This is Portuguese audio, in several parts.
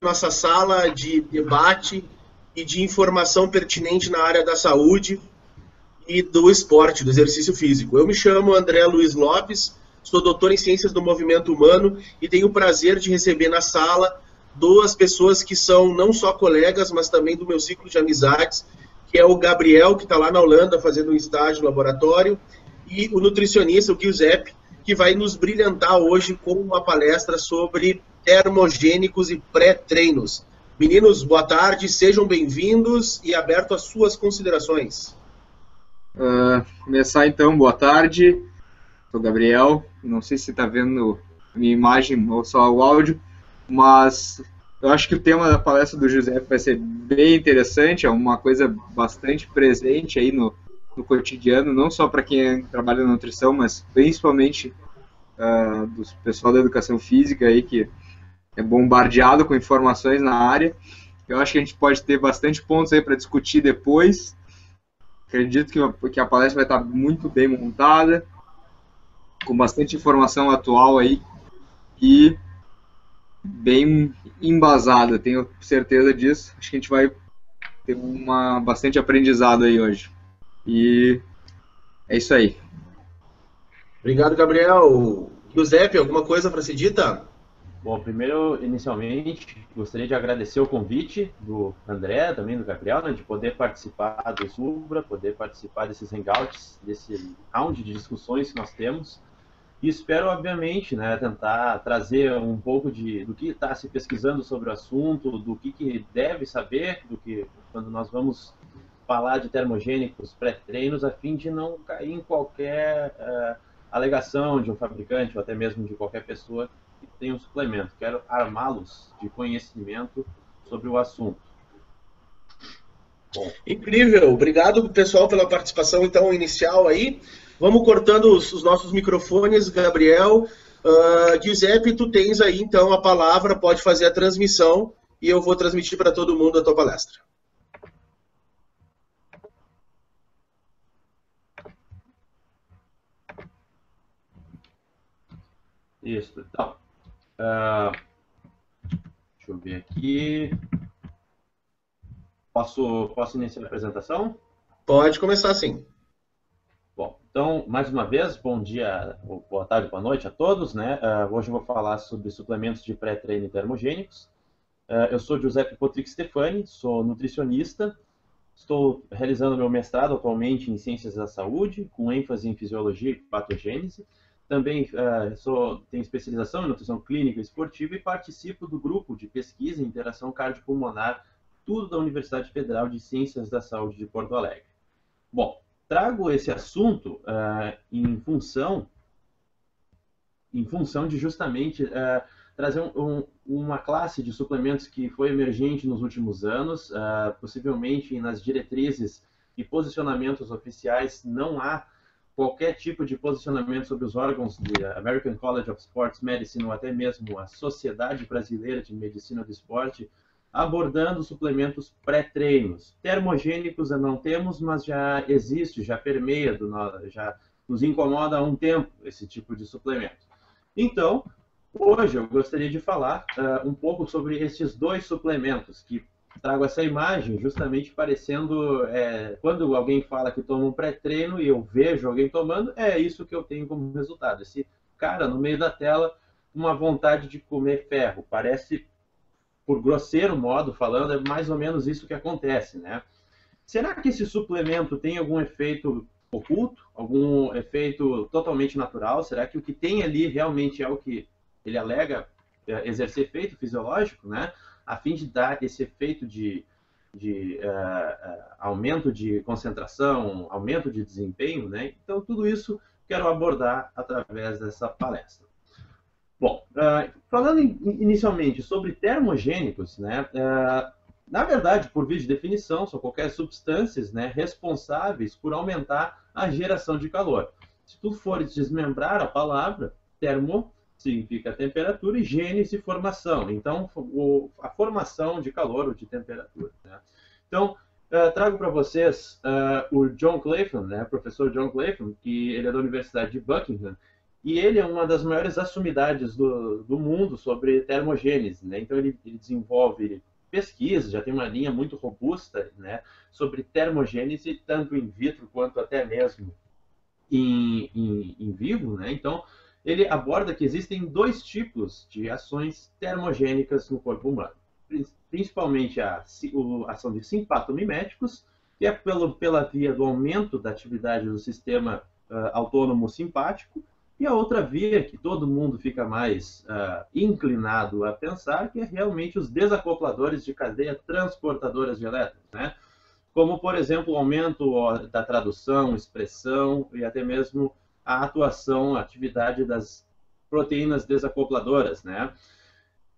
nossa sala de debate e de informação pertinente na área da saúde e do esporte, do exercício físico. Eu me chamo André Luiz Lopes, sou doutor em Ciências do Movimento Humano e tenho o prazer de receber na sala duas pessoas que são não só colegas, mas também do meu ciclo de amizades, que é o Gabriel, que está lá na Holanda fazendo um estágio no laboratório, e o nutricionista, o Giuseppe, que vai nos brilhantar hoje com uma palestra sobre termogênicos e pré-treinos. Meninos, boa tarde, sejam bem-vindos e aberto às suas considerações. Começar então, boa tarde, sou o Gabriel, não sei se está vendo a minha imagem ou só o áudio, mas eu acho que o tema da palestra do Giuseppe vai ser bem interessante, é uma coisa bastante presente aí no cotidiano, não só para quem trabalha na nutrição, mas principalmente do pessoal da educação física aí, que é bombardeado com informações na área. Eu acho que a gente pode ter bastante pontos aí para discutir depois. Acredito que a palestra vai estar muito bem montada, com bastante informação atual aí e bem embasada, tenho certeza disso. Acho que a gente vai ter bastante aprendizado aí hoje. E é isso aí. Obrigado, Gabriel. Giuseppe, alguma coisa para ser dita? Bom, primeiro, inicialmente, gostaria de agradecer o convite do André, também do Gabriel, né, de poder participar do Subra, poder participar desses hangouts, desse round de discussões que nós temos. E espero, obviamente, né, tentar trazer um pouco do que está se pesquisando sobre o assunto, do que deve saber, quando nós vamos falar de termogênicos pré-treinos, a fim de não cair em qualquer alegação de um fabricante ou até mesmo de qualquer pessoa que tenha um suplemento. Quero armá-los de conhecimento sobre o assunto. Bom. Incrível, obrigado pessoal pela participação então inicial aí. Vamos cortando os nossos microfones, Gabriel. Giuseppe, tu tens aí então a palavra, pode fazer a transmissão e eu vou transmitir para todo mundo a tua palestra. Isso, então. Deixa eu ver aqui. Posso iniciar a apresentação? Pode começar sim. Bom, então, mais uma vez, bom dia, boa tarde, boa noite a todos, né? Hoje eu vou falar sobre suplementos de pré-treino e termogênicos. Eu sou Giuseppe Potrick Stefani, sou nutricionista, estou realizando meu mestrado atualmente em Ciências da Saúde, com ênfase em Fisiologia e Patogênese. Também tenho especialização em Nutrição Clínica e Esportiva e participo do grupo de pesquisa em interação cardiopulmonar, tudo da Universidade Federal de Ciências da Saúde de Porto Alegre. Bom, trago esse assunto em função de justamente trazer uma classe de suplementos que foi emergente nos últimos anos, possivelmente nas diretrizes e posicionamentos oficiais não há qualquer tipo de posicionamento sobre os órgãos da American College of Sports Medicine ou até mesmo a Sociedade Brasileira de Medicina do Esporte abordando suplementos pré-treinos. Termogênicos não temos, mas já existe, já permeia, já nos incomoda há um tempo esse tipo de suplemento. Então, hoje eu gostaria de falar um pouco sobre esses dois suplementos, que trago essa imagem justamente parecendo, quando alguém fala que toma um pré-treino e eu vejo alguém tomando, é isso que eu tenho como resultado. Esse cara no meio da tela, uma vontade de comer ferro, parece, por grosseiro modo falando, é mais ou menos isso que acontece, né? Será que esse suplemento tem algum efeito oculto? Algum efeito totalmente natural? Será que o que tem ali realmente é o que ele alega exercer efeito fisiológico, né? A fim de dar esse efeito de aumento de concentração, aumento de desempenho, né? Então, tudo isso quero abordar através dessa palestra. Bom, falando inicialmente sobre termogênicos, né, na verdade, por via de definição, são qualquer substâncias, né, responsáveis por aumentar a geração de calor. Se tu fores desmembrar a palavra, termo significa temperatura e gênese, formação. Então, a formação de calor ou de temperatura, né? Então, trago para vocês o John Clapham, né, professor John Clapham, que ele é da Universidade de Buckingham, E ele é uma das maiores assumidades do mundo sobre termogênese, né? Então ele desenvolve pesquisas, já tem uma linha muito robusta, né, sobre termogênese, tanto in vitro quanto até mesmo em vivo, né? Então ele aborda que existem dois tipos de ações termogênicas no corpo humano, principalmente a ação de simpatomiméticos, que é pela via do aumento da atividade do sistema autônomo simpático, e a outra via, que todo mundo fica mais inclinado a pensar, que é realmente os desacopladores de cadeia transportadoras de elétrons, né? Como, por exemplo, o aumento da tradução, expressão e até mesmo a atuação, a atividade das proteínas desacopladoras, né?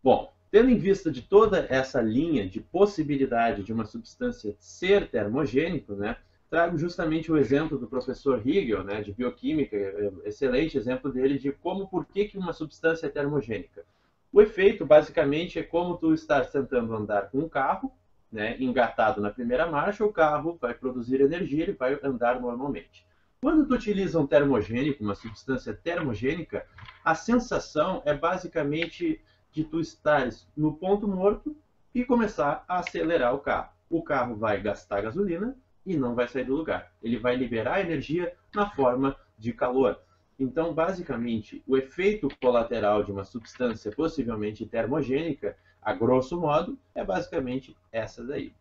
Bom, tendo em vista de toda essa linha de possibilidade de uma substância ser termogênica, né, trago justamente o exemplo do professor Hegel, né, de bioquímica, excelente exemplo dele de por que uma substância é termogênica. O efeito, basicamente, é como tu estás tentando andar com um carro, né, engatado na primeira marcha, o carro vai produzir energia, ele vai andar normalmente. Quando tu utiliza um termogênico, uma substância termogênica, a sensação é basicamente de tu estares no ponto morto e começar a acelerar o carro. O carro vai gastar gasolina e não vai sair do lugar. Ele vai liberar energia na forma de calor. Então, basicamente, o efeito colateral de uma substância possivelmente termogênica, a grosso modo, é basicamente essa daí.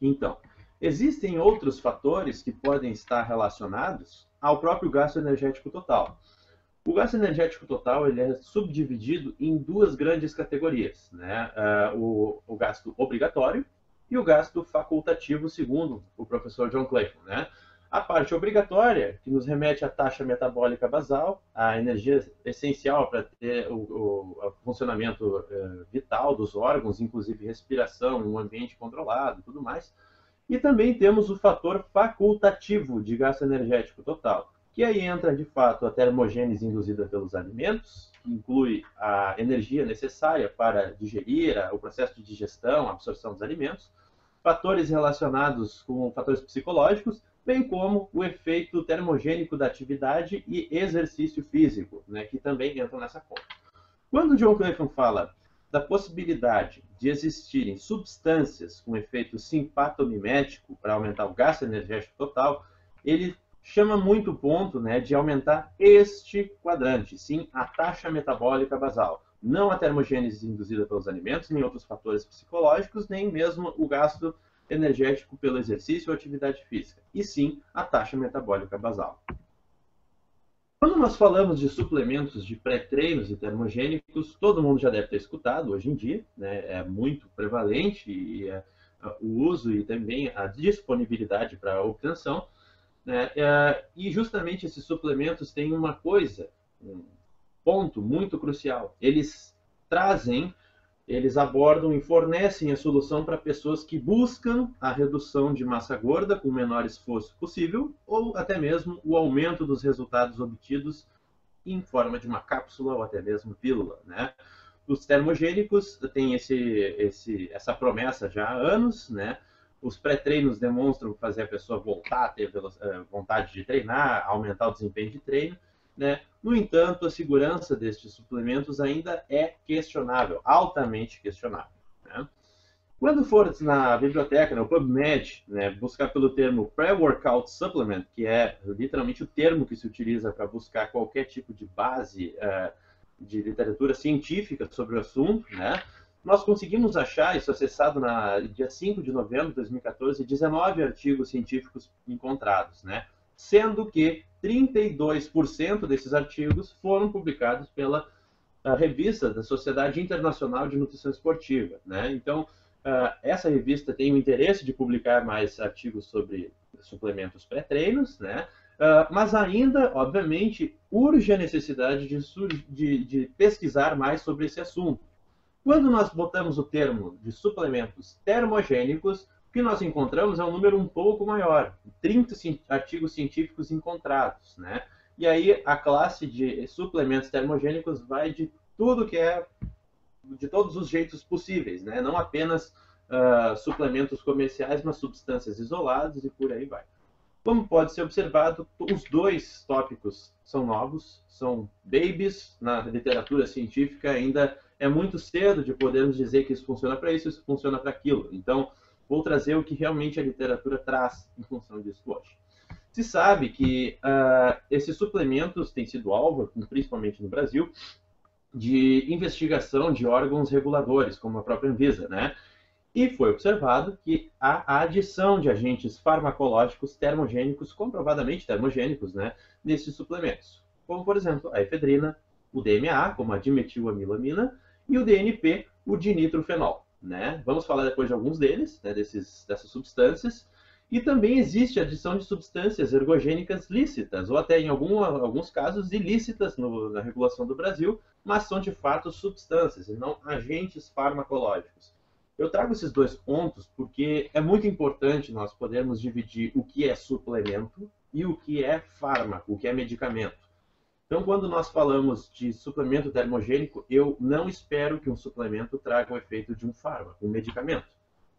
Então, existem outros fatores que podem estar relacionados ao próprio gasto energético total. O gasto energético total ele é subdividido em duas grandes categorias, né? O gasto obrigatório e o gasto facultativo, segundo o professor John Clayton, né? A parte obrigatória, que nos remete à taxa metabólica basal, a energia essencial para ter o funcionamento vital dos órgãos, inclusive respiração em um ambiente controlado e tudo mais. E também temos o fator facultativo de gasto energético total, que aí entra, de fato, a termogênese induzida pelos alimentos, que inclui a energia necessária para digerir, o processo de digestão, a absorção dos alimentos, fatores relacionados com fatores psicológicos, bem como o efeito termogênico da atividade e exercício físico, né, que também entram nessa conta. Quando John Clayton fala da possibilidade de existirem substâncias com efeito simpatomimético para aumentar o gasto energético total, ele chama muito o ponto, né, de aumentar este quadrante, sim, a taxa metabólica basal. Não a termogênese induzida pelos alimentos, nem outros fatores psicológicos, nem mesmo o gasto energético pelo exercício ou atividade física, e sim a taxa metabólica basal. Quando nós falamos de suplementos de pré-treinos e termogênicos, todo mundo já deve ter escutado hoje em dia, né, é muito prevalente o uso e também a disponibilidade para a obtenção, né, e justamente esses suplementos têm uma coisa, um ponto muito crucial, eles abordam e fornecem a solução para pessoas que buscam a redução de massa gorda com o menor esforço possível, ou até mesmo o aumento dos resultados obtidos em forma de uma cápsula ou até mesmo pílula, né? Os termogênicos têm essa promessa já há anos, né? Os pré-treinos demonstram fazer a pessoa voltar a ter vontade de treinar, aumentar o desempenho de treino, né? No entanto, a segurança destes suplementos ainda é questionável, altamente questionável, né? Quando for na biblioteca, no PubMed, né, buscar pelo termo Pre-Workout Supplement, que é literalmente o termo que se utiliza para buscar qualquer tipo de base de literatura científica sobre o assunto, né, nós conseguimos achar, isso acessado no dia 5 de novembro de 2014, 19 artigos científicos encontrados, né? Sendo que 32% desses artigos foram publicados pela revista da Sociedade Internacional de Nutrição Esportiva, né? Então, essa revista tem o interesse de publicar mais artigos sobre suplementos pré-treinos, né? Mas ainda, obviamente, urge a necessidade de pesquisar mais sobre esse assunto. Quando nós botamos o termo de suplementos termogênicos, o que nós encontramos é um número um pouco maior, 30 artigos científicos encontrados, né? E aí a classe de suplementos termogênicos vai de tudo que é, de todos os jeitos possíveis, né? Não apenas suplementos comerciais, mas substâncias isoladas e por aí vai. Como pode ser observado, os dois tópicos são novos, são babies na literatura científica, ainda é muito cedo de podermos dizer que isso funciona para isso funciona para aquilo. Então, vou trazer o que realmente a literatura traz em função disso hoje. Se sabe que esses suplementos têm sido alvo, principalmente no Brasil, de investigação de órgãos reguladores, como a própria Anvisa, né? E foi observado que a adição de agentes farmacológicos termogênicos, comprovadamente termogênicos, né, nesses suplementos. Como, por exemplo, a efedrina, o DMA, como a dimetilamina, e o DNP, o dinitrofenol. Né? Vamos falar depois de alguns deles, né, dessas substâncias. E também existe a adição de substâncias ergogênicas lícitas, ou até em alguns casos ilícitas na regulação do Brasil, mas são de fato substâncias, e não agentes farmacológicos. Eu trago esses dois pontos porque é muito importante nós podermos dividir o que é suplemento e o que é fármaco, o que é medicamento. Então, quando nós falamos de suplemento termogênico, eu não espero que um suplemento traga o efeito de um fármaco, um medicamento.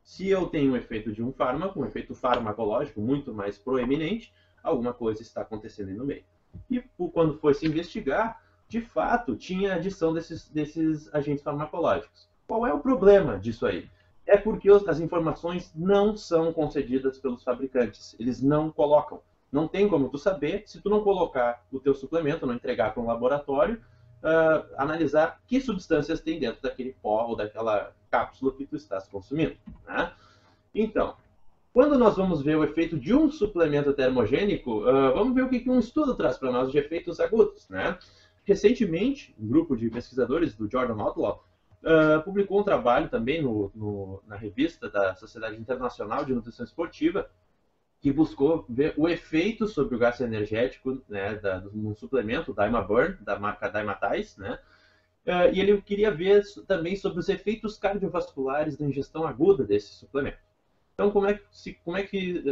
Se eu tenho o efeito de um fármaco, um efeito farmacológico muito mais proeminente, alguma coisa está acontecendo aí no meio. E quando foi se investigar, de fato, tinha adição desses agentes farmacológicos. Qual é o problema disso aí? É porque as informações não são concedidas pelos fabricantes. Eles não colocam. Não tem como tu saber, se tu não colocar o teu suplemento, não entregar para um laboratório, analisar que substâncias tem dentro daquele pó ou daquela cápsula que tu estás consumindo. Né? Então, quando nós vamos ver o efeito de um suplemento termogênico, vamos ver o que um estudo traz para nós de efeitos agudos. Né? Recentemente, um grupo de pesquisadores do Jordan Outlaw publicou um trabalho também na revista da Sociedade Internacional de Nutrição Esportiva, que buscou ver o efeito sobre o gasto energético, né, no suplemento DymaBurn, da marca Dymatize, né? E ele queria ver também sobre os efeitos cardiovasculares da ingestão aguda desse suplemento. Então, como é que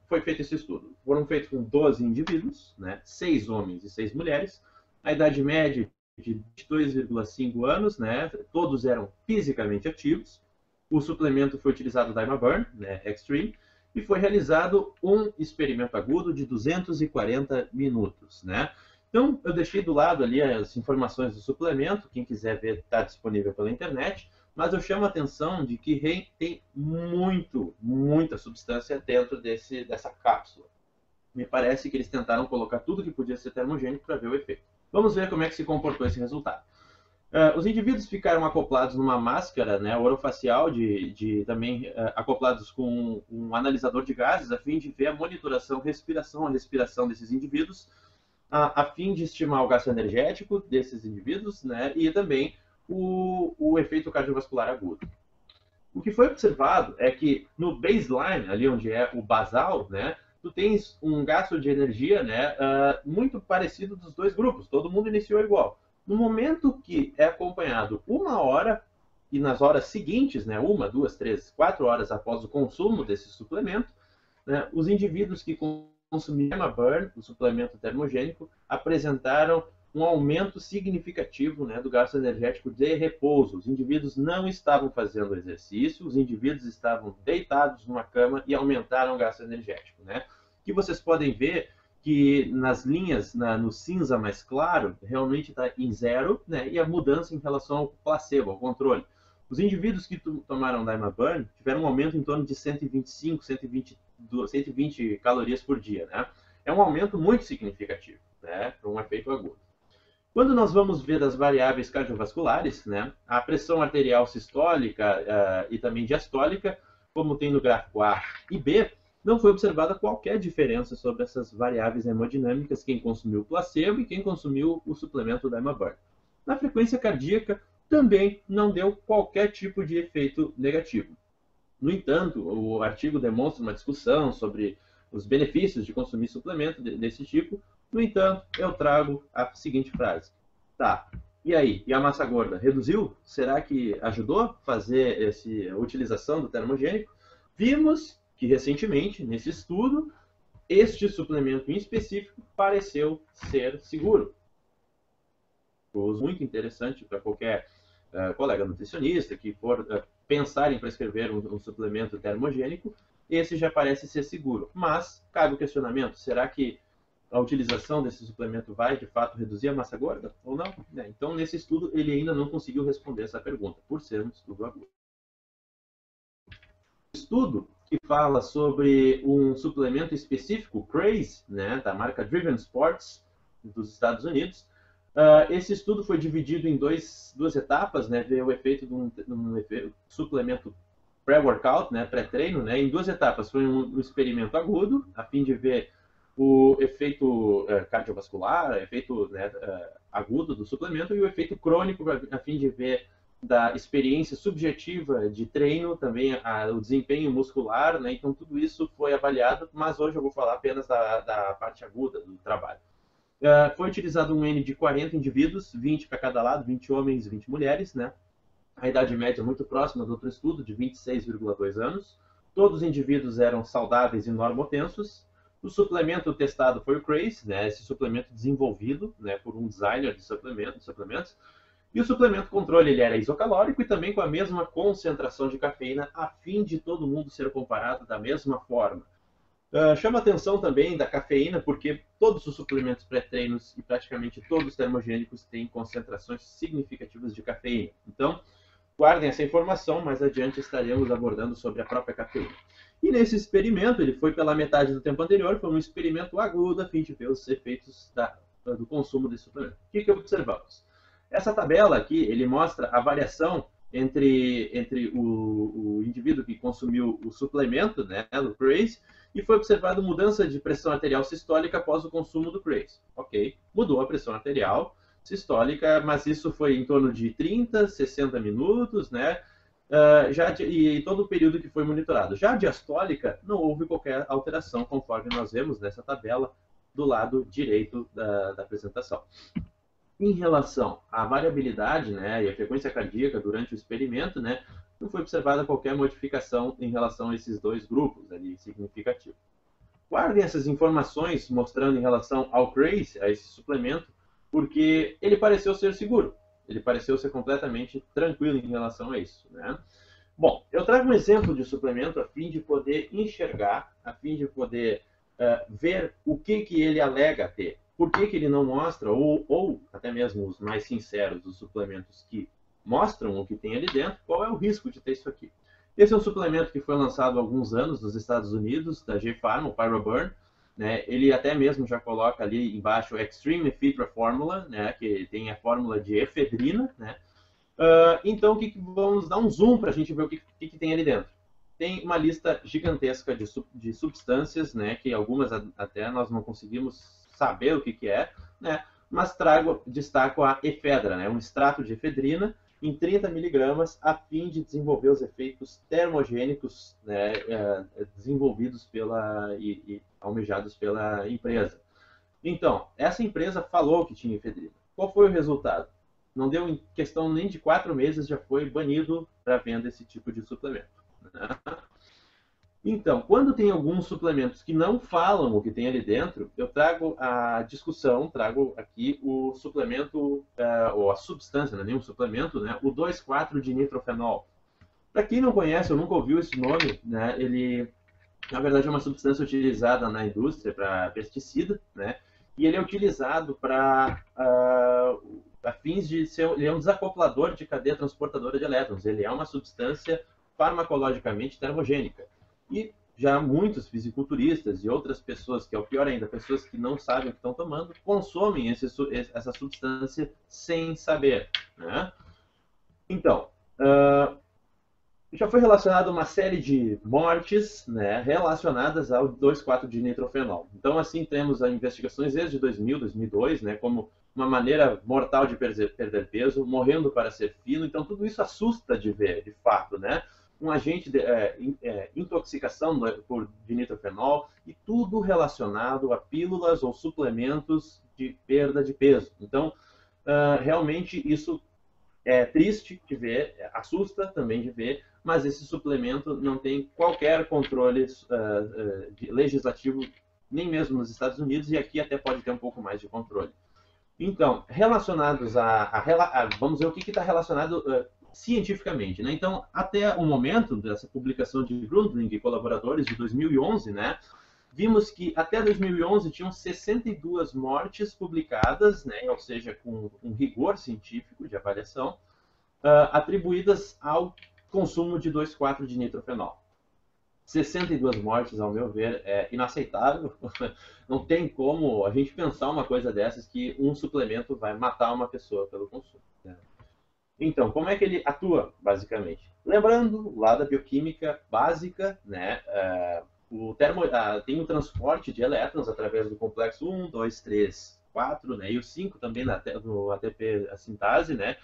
foi feito esse estudo? Foram feitos com 12 indivíduos, né, 6 homens e 6 mulheres, a idade média de 22,5 anos, né, todos eram fisicamente ativos, o suplemento foi utilizado o DymaBurn, né, Extreme, e foi realizado um experimento agudo de 240 minutos. Né? Então, eu deixei do lado ali as informações do suplemento, quem quiser ver está disponível pela internet, mas eu chamo a atenção de que tem muita substância dentro dessa cápsula. Me parece que eles tentaram colocar tudo que podia ser termogênico para ver o efeito. Vamos ver como é que se comportou esse resultado. Os indivíduos ficaram acoplados numa máscara, né, orofacial, também acoplados com um analisador de gases, a fim de ver a monitoração, a respiração desses indivíduos, a fim de estimar o gasto energético desses indivíduos, né, e também o efeito cardiovascular agudo. O que foi observado é que no baseline, ali onde é o basal, né, tu tens um gasto de energia, né, muito parecido dos dois grupos, todo mundo iniciou igual. No momento que é acompanhado 1 hora, e nas horas seguintes, né, 1, 2, 3, 4 horas após o consumo desse suplemento, né, os indivíduos que consumiram DymaBurn, o suplemento termogênico, apresentaram um aumento significativo, né, do gasto energético de repouso. Os indivíduos não estavam fazendo exercício, os indivíduos estavam deitados numa cama e aumentaram o gasto energético. Né? O que vocês podem ver que nas linhas, no cinza mais claro, realmente está em 0, né, e a mudança em relação ao placebo, ao controle. Os indivíduos que tomaram DymaBurn tiveram um aumento em torno de 125, 120 calorias por dia. Né? É um aumento muito significativo, né, para um efeito agudo. Quando nós vamos ver as variáveis cardiovasculares, né, a pressão arterial sistólica e também diastólica, como tem no gráfico A e B, não foi observada qualquer diferença sobre essas variáveis hemodinâmicas, quem consumiu o placebo e quem consumiu o suplemento DymaBurn. Na frequência cardíaca, também não deu qualquer tipo de efeito negativo. No entanto, o artigo demonstra uma discussão sobre os benefícios de consumir suplemento desse tipo. No entanto, eu trago a seguinte frase. Tá, e aí? E a massa gorda? Reduziu? Será que ajudou a fazer a utilização do termogênico? Vimos que recentemente, nesse estudo, este suplemento em específico pareceu ser seguro. Muito interessante para qualquer colega nutricionista que for pensar em prescrever um suplemento termogênico, esse já parece ser seguro. Mas cabe o questionamento, será que a utilização desse suplemento vai, de fato, reduzir a massa gorda ou não? Então, nesse estudo, ele ainda não conseguiu responder essa pergunta, por ser um estudo agudo. Estudo que fala sobre um suplemento específico, o Craze, né, da marca Driven Sports, dos Estados Unidos. Esse estudo foi dividido em duas etapas, né, ver o efeito de um suplemento pré-workout, né, pré-treino, né, em duas etapas. Foi um experimento agudo, a fim de ver o efeito cardiovascular, efeito, né, agudo do suplemento, e o efeito crônico, a fim de ver da experiência subjetiva de treino, também o desempenho muscular, né? Então tudo isso foi avaliado, mas hoje eu vou falar apenas da parte aguda do trabalho. Foi utilizado um N de 40 indivíduos, 20 para cada lado, 20 homens e 20 mulheres, né? A idade média é muito próxima do outro estudo, de 26,2 anos. Todos os indivíduos eram saudáveis e normotensos. O suplemento testado foi o Craze, né? Esse suplemento desenvolvido, né, por um designer de suplementos. E o suplemento controle ele era isocalórico e também com a mesma concentração de cafeína, a fim de todo mundo ser comparado da mesma forma. Chama atenção também da cafeína, porque todos os suplementos pré-treinos e praticamente todos os termogênicos têm concentrações significativas de cafeína. Então, guardem essa informação, mais adiante estaremos abordando sobre a própria cafeína. E nesse experimento, ele foi pela metade do tempo anterior, foi um experimento agudo, a fim de ver os efeitos do consumo desse suplemento. O que observamos? Essa tabela aqui, ele mostra a variação entre o indivíduo que consumiu o suplemento, né, do Craze, e foi observado mudança de pressão arterial sistólica após o consumo do Craze. Ok, mudou a pressão arterial sistólica, mas isso foi em torno de 30, 60 minutos, né, e todo o período que foi monitorado. Já a diastólica, não houve qualquer alteração, conforme nós vemos nessa tabela do lado direito da apresentação. Em relação à variabilidade, né, e à frequência cardíaca durante o experimento, né, não foi observada qualquer modificação em relação a esses dois grupos ali, significativo. Guardem essas informações mostrando em relação ao Craze, a esse suplemento, porque ele pareceu ser seguro. Ele pareceu ser completamente tranquilo em relação a isso, né? Bom, eu trago um exemplo de suplemento a fim de poder enxergar, a fim de poder ver o que ele alega ter. Por que ele não mostra, ou até mesmo os mais sinceros, os suplementos que mostram o que tem ali dentro, qual é o risco de ter isso aqui. Esse é um suplemento que foi lançado há alguns anos nos Estados Unidos, da J-Pharma, o PyroBurn, né? Ele até mesmo já coloca ali embaixo Extreme Ephedra Formula, né? Que tem a fórmula de efedrina, né? Então, vamos dar um zoom para a gente ver o que tem ali dentro. Tem uma lista gigantesca de substâncias, né? Que algumas até nós não conseguimos saber o que é, né? Mas destaco a efedra, né? Um extrato de efedrina em 30 miligramas, a fim de desenvolver os efeitos termogênicos, né, desenvolvidos e almejados pela empresa. Então, essa empresa falou que tinha efedrina. Qual foi o resultado? Não deu em questão nem de 4 meses, já foi banido para venda esse tipo de suplemento, né? Então, quando tem alguns suplementos que não falam o que tem ali dentro, eu trago a discussão, trago aqui o suplemento, ou a substância, não é nem um suplemento, né? O 2,4-dinitrofenol. Para quem não conhece ou nunca ouviu esse nome, né? Ele, na verdade, é uma substância utilizada na indústria para pesticida, né? E ele é utilizado para fins de ser, ele é um desacoplador de cadeia transportadora de elétrons. Ele é uma substância farmacologicamente termogênica. E já muitos fisiculturistas e outras pessoas, que é o pior ainda, pessoas que não sabem o que estão tomando, consomem essa substância sem saber, né? Então, já foi relacionado uma série de mortes, né, relacionadas ao 2,4-dinitrofenol. Então, assim, temos investigações desde 2000, 2002, né, como uma maneira mortal de perder peso, morrendo para ser fino. Então, tudo isso assusta de ver, de fato, né? Um agente de intoxicação por dinitrofenol e tudo relacionado a pílulas ou suplementos de perda de peso. Então, realmente isso é triste de ver, assusta também de ver, mas esse suplemento não tem qualquer controle legislativo, nem mesmo nos Estados Unidos, e aqui até pode ter um pouco mais de controle. Então, relacionados vamos ver o que está relacionado cientificamente, né? Então, até o momento dessa publicação de Grundling e colaboradores de 2011, né, vimos que até 2011 tinham 62 mortes publicadas, né, ou seja, com um rigor científico de avaliação, atribuídas ao consumo de 2,4 de nitrofenol. 62 mortes, ao meu ver, é inaceitável. Não tem como a gente pensar uma coisa dessas, que um suplemento vai matar uma pessoa pelo consumo, né? Então, como é que ele atua, basicamente? Lembrando, lá da bioquímica básica, né, tem o transporte de elétrons através do complexo 1, 2, 3, 4, né, e o 5 também no ATP, a sintase, né,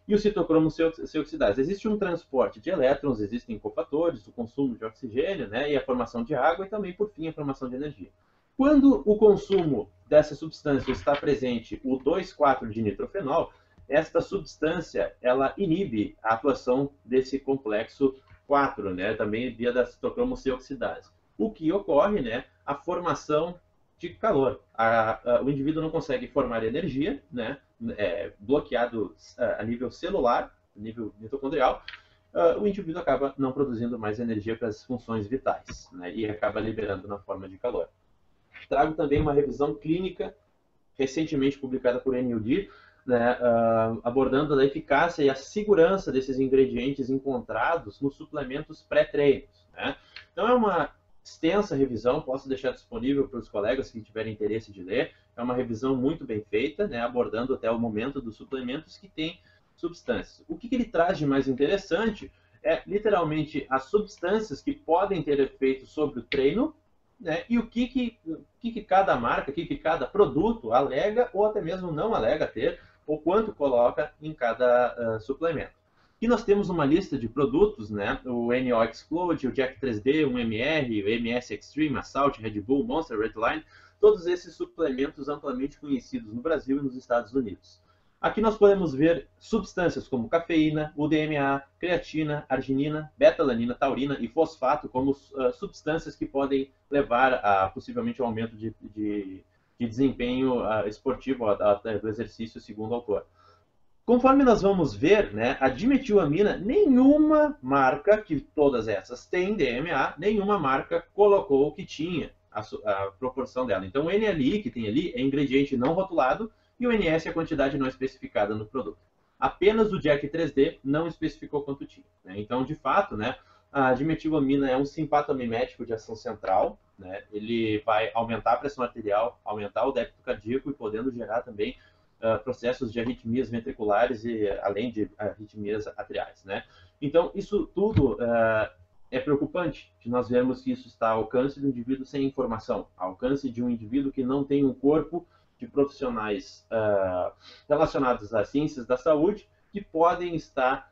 e o citocromo se oxidase. Existe um transporte de elétrons, existem cofatores, o consumo de oxigênio, né, e a formação de água, e também, por fim, a formação de energia. Quando o consumo dessa substância está presente, o 2,4 de nitrofenol, esta substância ela inibe a atuação desse complexo 4, né, também via da citocromo se oxidase. O que ocorre, né, a formação de calor. O indivíduo não consegue formar energia, né, bloqueado a nível celular, a nível mitocondrial, o indivíduo acaba não produzindo mais energia para as funções vitais, né, e acaba liberando na forma de calor. Trago também uma revisão clínica recentemente publicada por NUD, né, abordando a eficácia e a segurança desses ingredientes encontrados nos suplementos pré-treinos, né? Então é uma extensa revisão, posso deixar disponível para os colegas que tiverem interesse de ler. É uma revisão muito bem feita, né, abordando até o momento dos suplementos que têm substâncias. O que ele traz de mais interessante é literalmente as substâncias que podem ter efeito sobre o treino, né, e o que cada marca, o que cada produto alega ou até mesmo não alega ter, ou quanto coloca em cada suplemento. Aqui nós temos uma lista de produtos, né, o NO Explode, o Jack 3D, o MR, o MS Extreme, Assault, Red Bull, Monster, Redline, todos esses suplementos amplamente conhecidos no Brasil e nos Estados Unidos. Aqui nós podemos ver substâncias como cafeína, UDMA, creatina, arginina, beta-alanina, taurina e fosfato como substâncias que podem levar a possivelmente ao aumento de desempenho esportivo do exercício, segundo o autor. Conforme nós vamos ver, né, a dimetilamina, nenhuma marca, que todas essas têm DMA, nenhuma marca colocou que tinha a proporção dela. Então o NLI que tem ali é ingrediente não rotulado e o NS é a quantidade não especificada no produto. Apenas o Jack 3D não especificou quanto tinha, né? Então, de fato, né, a dimetilamina é um simpatomimético de ação central, né? Ele vai aumentar a pressão arterial, aumentar o débito cardíaco e podendo gerar também processos de arritmias ventriculares e além de arritmias atriais, né? Então, isso tudo é preocupante, de nós vermos que isso está ao alcance do indivíduo sem informação, ao alcance de um indivíduo que não tem um corpo de profissionais relacionados às ciências da saúde que podem estar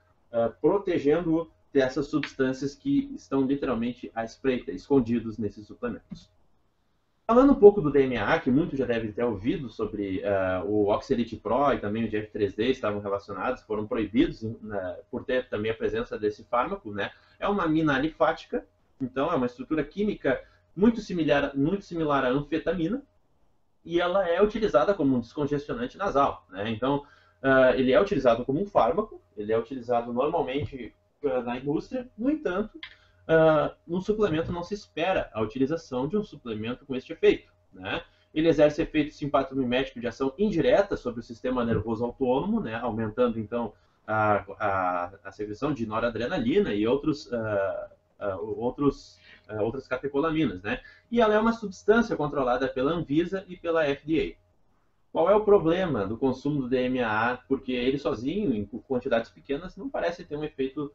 protegendo dessas substâncias que estão literalmente à espreita, escondidos nesses suplementos. Falando um pouco do DMA, que muitos já devem ter ouvido sobre o Oxelite Pro e também o GF3D estavam relacionados, foram proibidos por ter também a presença desse fármaco, né? É uma amina alifática, então é uma estrutura química muito similar à anfetamina, e ela é utilizada como um descongestionante nasal, né? Então, ele é utilizado como um fármaco, ele é utilizado normalmente na indústria, no entanto, no suplemento não se espera a utilização de um suplemento com este efeito, né? Ele exerce efeito simpatomimético de ação indireta sobre o sistema nervoso autônomo, né? Aumentando, então, a secreção de noradrenalina e outras catecolaminas, né? E ela é uma substância controlada pela Anvisa e pela FDA. Qual é o problema do consumo do DMA? Porque ele sozinho, em quantidades pequenas, não parece ter um efeito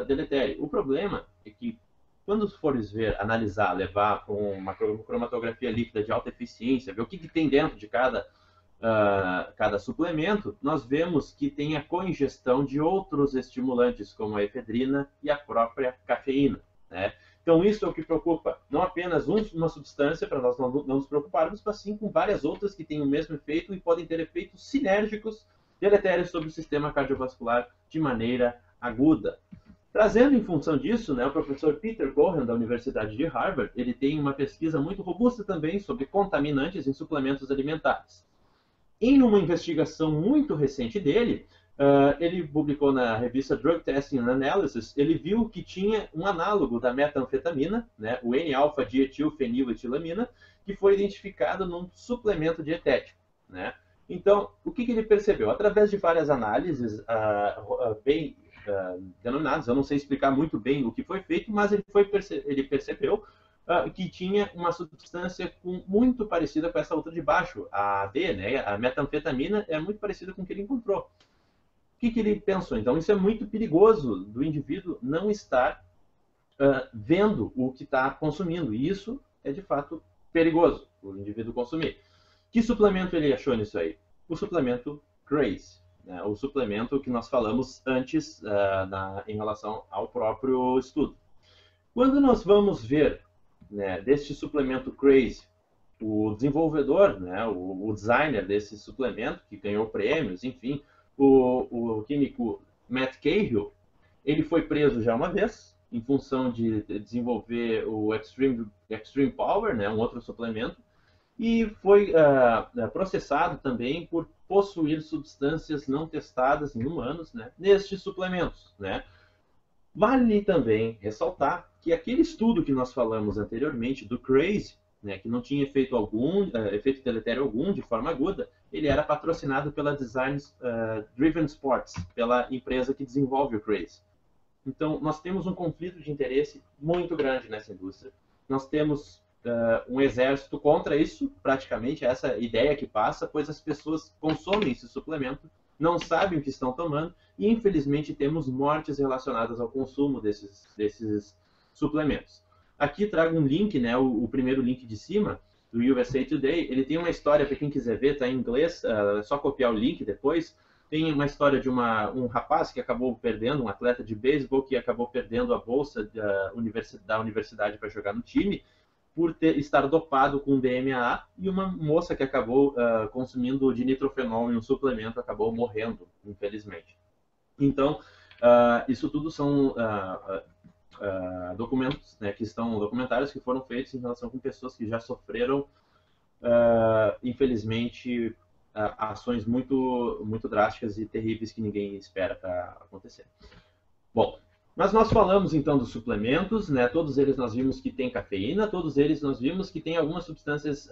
deletério. O problema é que, quando fores analisar, levar para uma cromatografia líquida de alta eficiência, ver o que tem dentro de cada suplemento, nós vemos que tem a coingestão de outros estimulantes, como a efedrina e a própria cafeína, né? Então, isso é o que preocupa. Não apenas uma substância, para nós não nos preocuparmos, mas sim com várias outras que têm o mesmo efeito e podem ter efeitos sinérgicos deletérios sobre o sistema cardiovascular de maneira aguda. Trazendo em função disso, né, o professor Peter Cohen, da Universidade de Harvard, ele tem uma pesquisa muito robusta também sobre contaminantes em suplementos alimentares. Em uma investigação muito recente dele, Ele publicou na revista Drug Testing and Analysis, ele viu que tinha um análogo da metanfetamina, né, o N-alfa-dietilfeniletilamina, que foi identificado num suplemento dietético, né? Então, o que ele percebeu? Através de várias análises bem denominadas, eu não sei explicar muito bem o que foi feito, mas ele percebeu que tinha uma substância muito parecida com essa outra de baixo, a AD, né? A metanfetamina é muito parecida com o que ele encontrou. O que ele pensou? Então, isso é muito perigoso do indivíduo não estar vendo o que está consumindo. E isso é, de fato, perigoso, o indivíduo consumir. Que suplemento ele achou nisso aí? O suplemento Craze, né? O suplemento que nós falamos antes em relação ao próprio estudo. Quando nós vamos ver, né, deste suplemento Craze, o desenvolvedor, né, o designer desse suplemento, que ganhou prêmios, enfim, o químico Matt Cahill, ele foi preso já uma vez, em função de desenvolver o Extreme Power, né, um outro suplemento, e foi processado também por possuir substâncias não testadas em humanos, né, nestes suplementos, né. Vale também ressaltar que aquele estudo que nós falamos anteriormente do Craze, né, que não tinha efeito deletério algum de forma aguda, ele era patrocinado pela Design Driven Sports, pela empresa que desenvolve o Craze. Então, nós temos um conflito de interesse muito grande nessa indústria. Nós temos um exército contra isso, praticamente, essa ideia que passa, pois as pessoas consomem esse suplemento, não sabem o que estão tomando, e infelizmente temos mortes relacionadas ao consumo desses suplementos. Aqui trago um link, né, o primeiro link de cima, do USA Today. Ele tem uma história, para quem quiser ver, está em inglês, é só copiar o link depois. Tem uma história de um rapaz que acabou perdendo, um atleta de beisebol, que acabou perdendo a bolsa da universidade para jogar no time, por estar dopado com DMAA, e uma moça que acabou consumindo dinitrofenol em um suplemento acabou morrendo, infelizmente. Então, isso tudo são documentos, né, documentários que foram feitos em relação com pessoas que já sofreram, infelizmente, ações muito, muito drásticas e terríveis que ninguém espera para acontecer. Bom, mas nós falamos então dos suplementos, né? Todos eles nós vimos que tem cafeína, todos eles nós vimos que tem algumas substâncias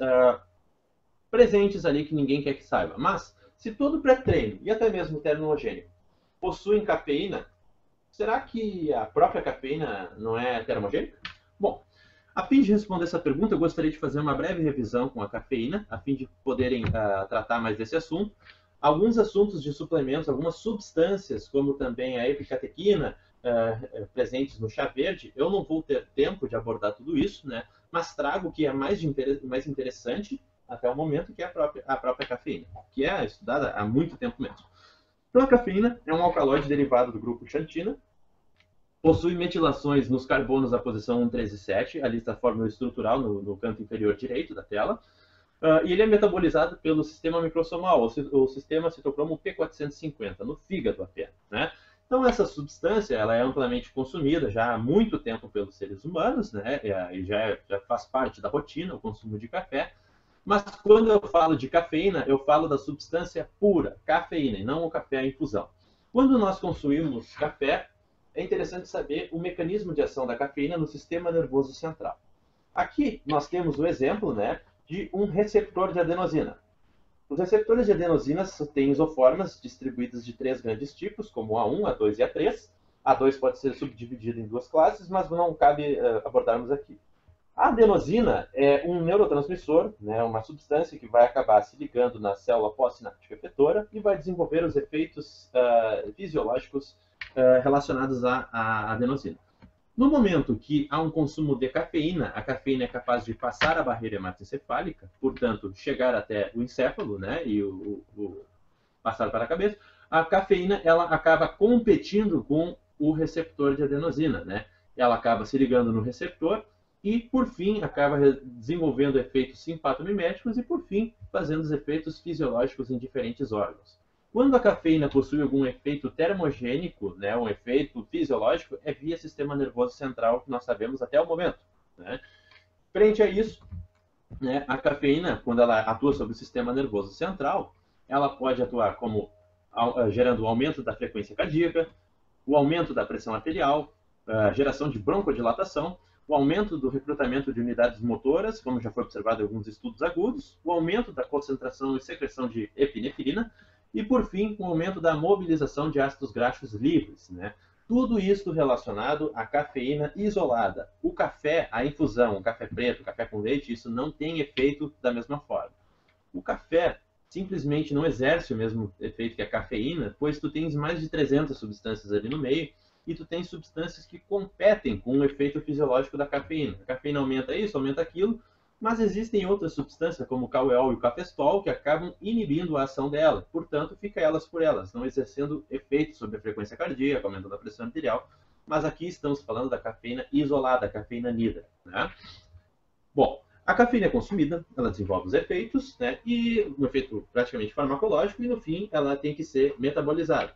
presentes ali que ninguém quer que saiba. Mas, se todo pré-treino e até mesmo termogênico possuem cafeína, será que a própria cafeína não é termogênica? Bom, a fim de responder essa pergunta, eu gostaria de fazer uma breve revisão com a cafeína, a fim de poderem tratar mais desse assunto. Alguns assuntos de suplementos, algumas substâncias, como também a epicatequina, presentes no chá verde, eu não vou ter tempo de abordar tudo isso, né? Mas trago o que é mais interessante até o momento, que é a própria cafeína, que é estudada há muito tempo mesmo. Então, a cafeína é um alcaloide derivado do grupo xantina, possui metilações nos carbonos da posição 1, 3 e 7, ali está a fórmula estrutural no canto inferior direito da tela, e ele é metabolizado pelo sistema microsomal, o sistema citocromo P450, no fígado apenas, né? Então, essa substância ela é amplamente consumida já há muito tempo pelos seres humanos, né? E já faz parte da rotina o consumo de café. Mas quando eu falo de cafeína, eu falo da substância pura, cafeína, e não o café em infusão. Quando nós consumimos café, é interessante saber o mecanismo de ação da cafeína no sistema nervoso central. Aqui nós temos o exemplo, né, de um receptor de adenosina. Os receptores de adenosina têm isoformas distribuídas de 3 grandes tipos, como A1, A2 e A3. A2 pode ser subdividido em 2 classes, mas não cabe abordarmos aqui. A adenosina é um neurotransmissor, né, uma substância que vai acabar se ligando na célula pós-sináptica efetora e vai desenvolver os efeitos fisiológicos relacionados à adenosina. No momento que há um consumo de cafeína, a cafeína é capaz de passar a barreira hematoencefálica, portanto, chegar até o encéfalo, né, e passar para a cabeça. A cafeína ela acaba competindo com o receptor de adenosina, né? Ela acaba se ligando no receptor e, por fim, acaba desenvolvendo efeitos simpatomiméticos e, por fim, fazendo os efeitos fisiológicos em diferentes órgãos. Quando a cafeína possui algum efeito termogênico, né, um efeito fisiológico, é via sistema nervoso central, que nós sabemos até o momento, né? Frente a isso, né, a cafeína, quando ela atua sobre o sistema nervoso central, ela pode atuar como gerando o aumento da frequência cardíaca, o aumento da pressão arterial, a geração de broncodilatação, o aumento do recrutamento de unidades motoras, como já foi observado em alguns estudos agudos, o aumento da concentração e secreção de epinefrina e, por fim, o aumento da mobilização de ácidos graxos livres, né? Tudo isso relacionado à cafeína isolada. O café, a infusão, o café preto, o café com leite, isso não tem efeito da mesma forma. O café simplesmente não exerce o mesmo efeito que a cafeína, pois tu tens mais de 300 substâncias ali no meio e tu tens substâncias que competem com o efeito fisiológico da cafeína. A cafeína aumenta isso, aumenta aquilo, mas existem outras substâncias, como o cauel e o cafestol, que acabam inibindo a ação dela. Portanto, fica elas por elas, não exercendo efeito sobre a frequência cardíaca, aumentando a pressão arterial. Mas aqui estamos falando da cafeína isolada, a cafeína anidra, né? Bom, a cafeína é consumida, ela desenvolve os efeitos, né? E um efeito praticamente farmacológico, e no fim ela tem que ser metabolizada.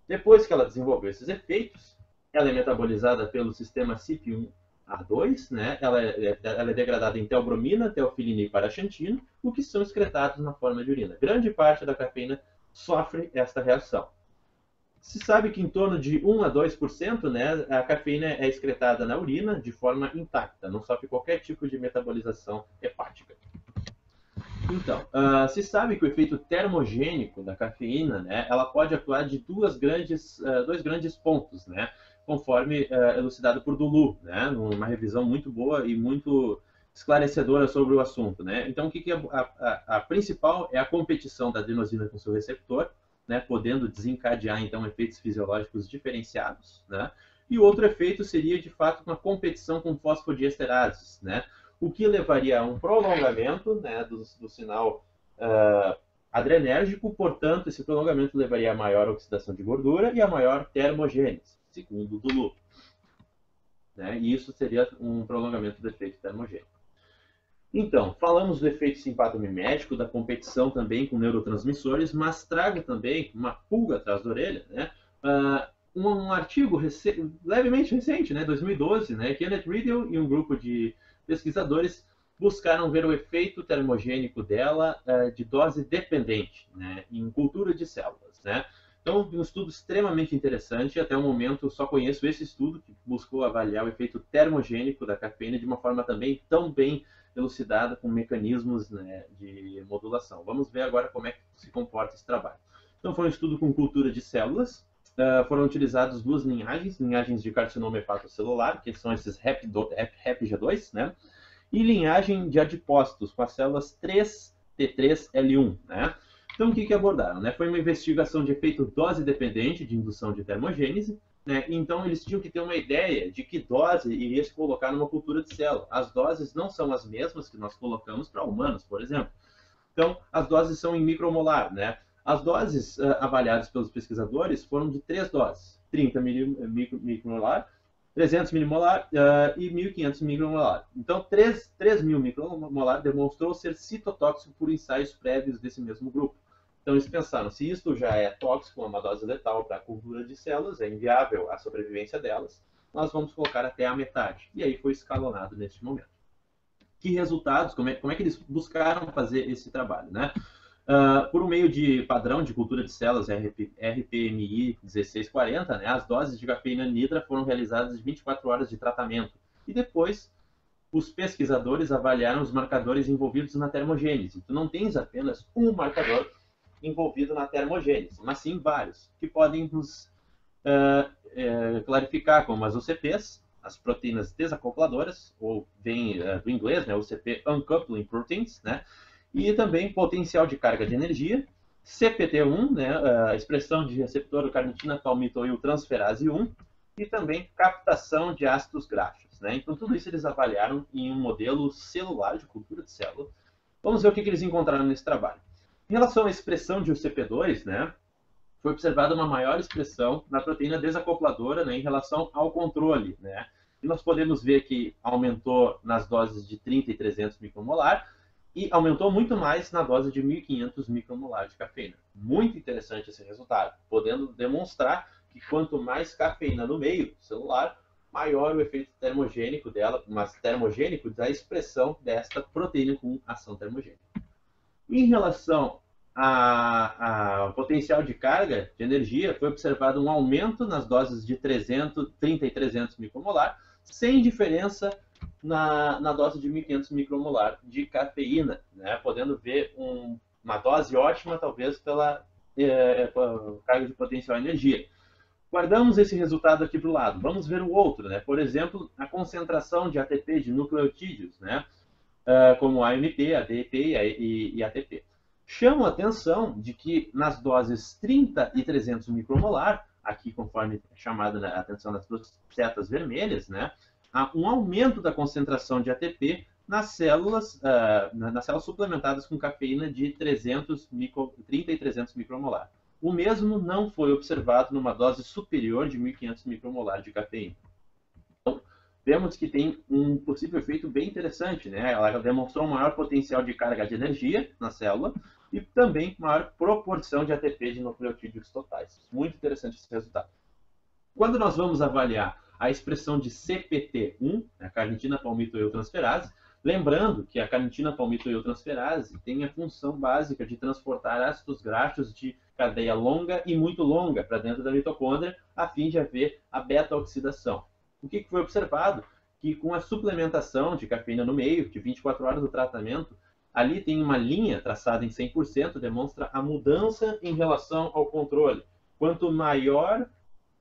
Depois que ela desenvolveu esses efeitos, ela é metabolizada pelo sistema CYP1A2, né? Ela é degradada em teobromina, teofilina e paraxantina, o que são excretados na forma de urina. Grande parte da cafeína sofre esta reação. Se sabe que em torno de 1 a 2%, né, a cafeína é excretada na urina de forma intacta, não sofre qualquer tipo de metabolização hepática. Então, se sabe que o efeito termogênico da cafeína, né, ela pode atuar de dois grandes pontos, né, conforme elucidado por Dulu, né, numa revisão muito boa e muito esclarecedora sobre o assunto, né. Então, o que é a principal é a competição da adenosina com seu receptor, né, podendo desencadear, então, efeitos fisiológicos diferenciados, né? E o outro efeito seria, de fato, uma competição com fosfodiesterases, né? O que levaria a um prolongamento, né, do sinal adrenérgico, portanto, esse prolongamento levaria a maior oxidação de gordura e a maior termogênese, segundo Dulu, né? E isso seria um prolongamento do efeito termogênico. Então, falamos do efeito simpatomimético, da competição também com neurotransmissores, mas trago também uma pulga atrás da orelha, né? Um artigo levemente recente, né, 2012, né, Kenneth Riddle e um grupo de pesquisadores buscaram ver o efeito termogênico dela de dose dependente, né, em cultura de células, né? Então, um estudo extremamente interessante. Até o momento, só conheço esse estudo que buscou avaliar o efeito termogênico da cafeína de uma forma também tão bem elucidada, com mecanismos, né, de modulação. Vamos ver agora como é que se comporta esse trabalho. Então, foi um estudo com cultura de células. Foram utilizadas duas linhagens de carcinoma hepatocelular, que são esses HEPG2, né, e linhagem de adipócitos, com as células 3T3L1, né. Então, o que abordaram, né? Foi uma investigação de efeito dose-dependente de indução de termogênese, né? Então, eles tinham que ter uma ideia de que dose iria se colocar numa cultura de célula. As doses não são as mesmas que nós colocamos para humanos, por exemplo. Então, as doses são em micromolar, né? As doses avaliadas pelos pesquisadores foram de 3 doses: 30 micromolar, 300 milimolar e 1.500 micromolar. Então, 3.000 micromolar demonstrou ser citotóxico por ensaios prévios desse mesmo grupo. Então, eles pensaram, se isto já é tóxico, uma dose letal para a cultura de células, é inviável a sobrevivência delas, nós vamos colocar até a metade. E aí foi escalonado neste momento. Que resultados, como é que eles buscaram fazer esse trabalho, né? Por um meio de padrão de cultura de células RPMI 1640, né, as doses de cafeína anidra foram realizadas de 24 horas de tratamento. E depois, os pesquisadores avaliaram os marcadores envolvidos na termogênese. Tu não tens apenas um marcador envolvido na termogênese, mas sim vários, que podem nos clarificar, como as UCPs, as proteínas desacopladoras, ou vem do inglês, né, UCP Uncoupling Proteins, né, e também potencial de carga de energia, CPT1, né, a expressão de receptor carnitina palmitoil transferase 1, e também captação de ácidos graxos, né? Então, tudo isso eles avaliaram em um modelo celular de cultura de célula. Vamos ver o que eles encontraram nesse trabalho. Em relação à expressão de UCP2, né, foi observada uma maior expressão na proteína desacopladora, né, em relação ao controle, né? E nós podemos ver que aumentou nas doses de 30 e 300 micromolar, e aumentou muito mais na dose de 1.500 micromolar de cafeína. Muito interessante esse resultado, podendo demonstrar que quanto mais cafeína no meio celular, maior o efeito termogênico dela, mas termogênico da expressão desta proteína com ação termogênica. Em relação o potencial de carga de energia, foi observado um aumento nas doses de 30 e 300 micromolar, sem diferença na dose de 1.500 micromolar de cafeína, né? Podendo ver uma dose ótima, talvez, pela carga de potencial energia. Guardamos esse resultado aqui para o lado. Vamos ver o outro, né? Por exemplo, a concentração de ATP, de nucleotídeos, né? Como AMP, ADP e ATP. Chamo a atenção de que nas doses 30 e 300 micromolar, aqui conforme é chamada a atenção das setas vermelhas, né? Há um aumento da concentração de ATP nas células suplementadas com cafeína de 30 e 300 micromolar. O mesmo não foi observado numa dose superior de 1.500 micromolar de cafeína. Então, vemos que tem um possível efeito bem interessante, né? Ela demonstrou um maior potencial de carga de energia na célula e também maior proporção de ATP de nucleotídeos totais. Muito interessante esse resultado. Quando nós vamos avaliar a expressão de CPT1, a carnitina palmitoiltransferase, lembrando que a carnitina palmitoiltransferase tem a função básica de transportar ácidos graxos de cadeia longa e muito longa para dentro da mitocôndria, a fim de haver a beta-oxidação. O que foi observado? Que com a suplementação de cafeína no meio, de 24 horas do tratamento, ali tem uma linha traçada em 100%, demonstra a mudança em relação ao controle. Quanto maior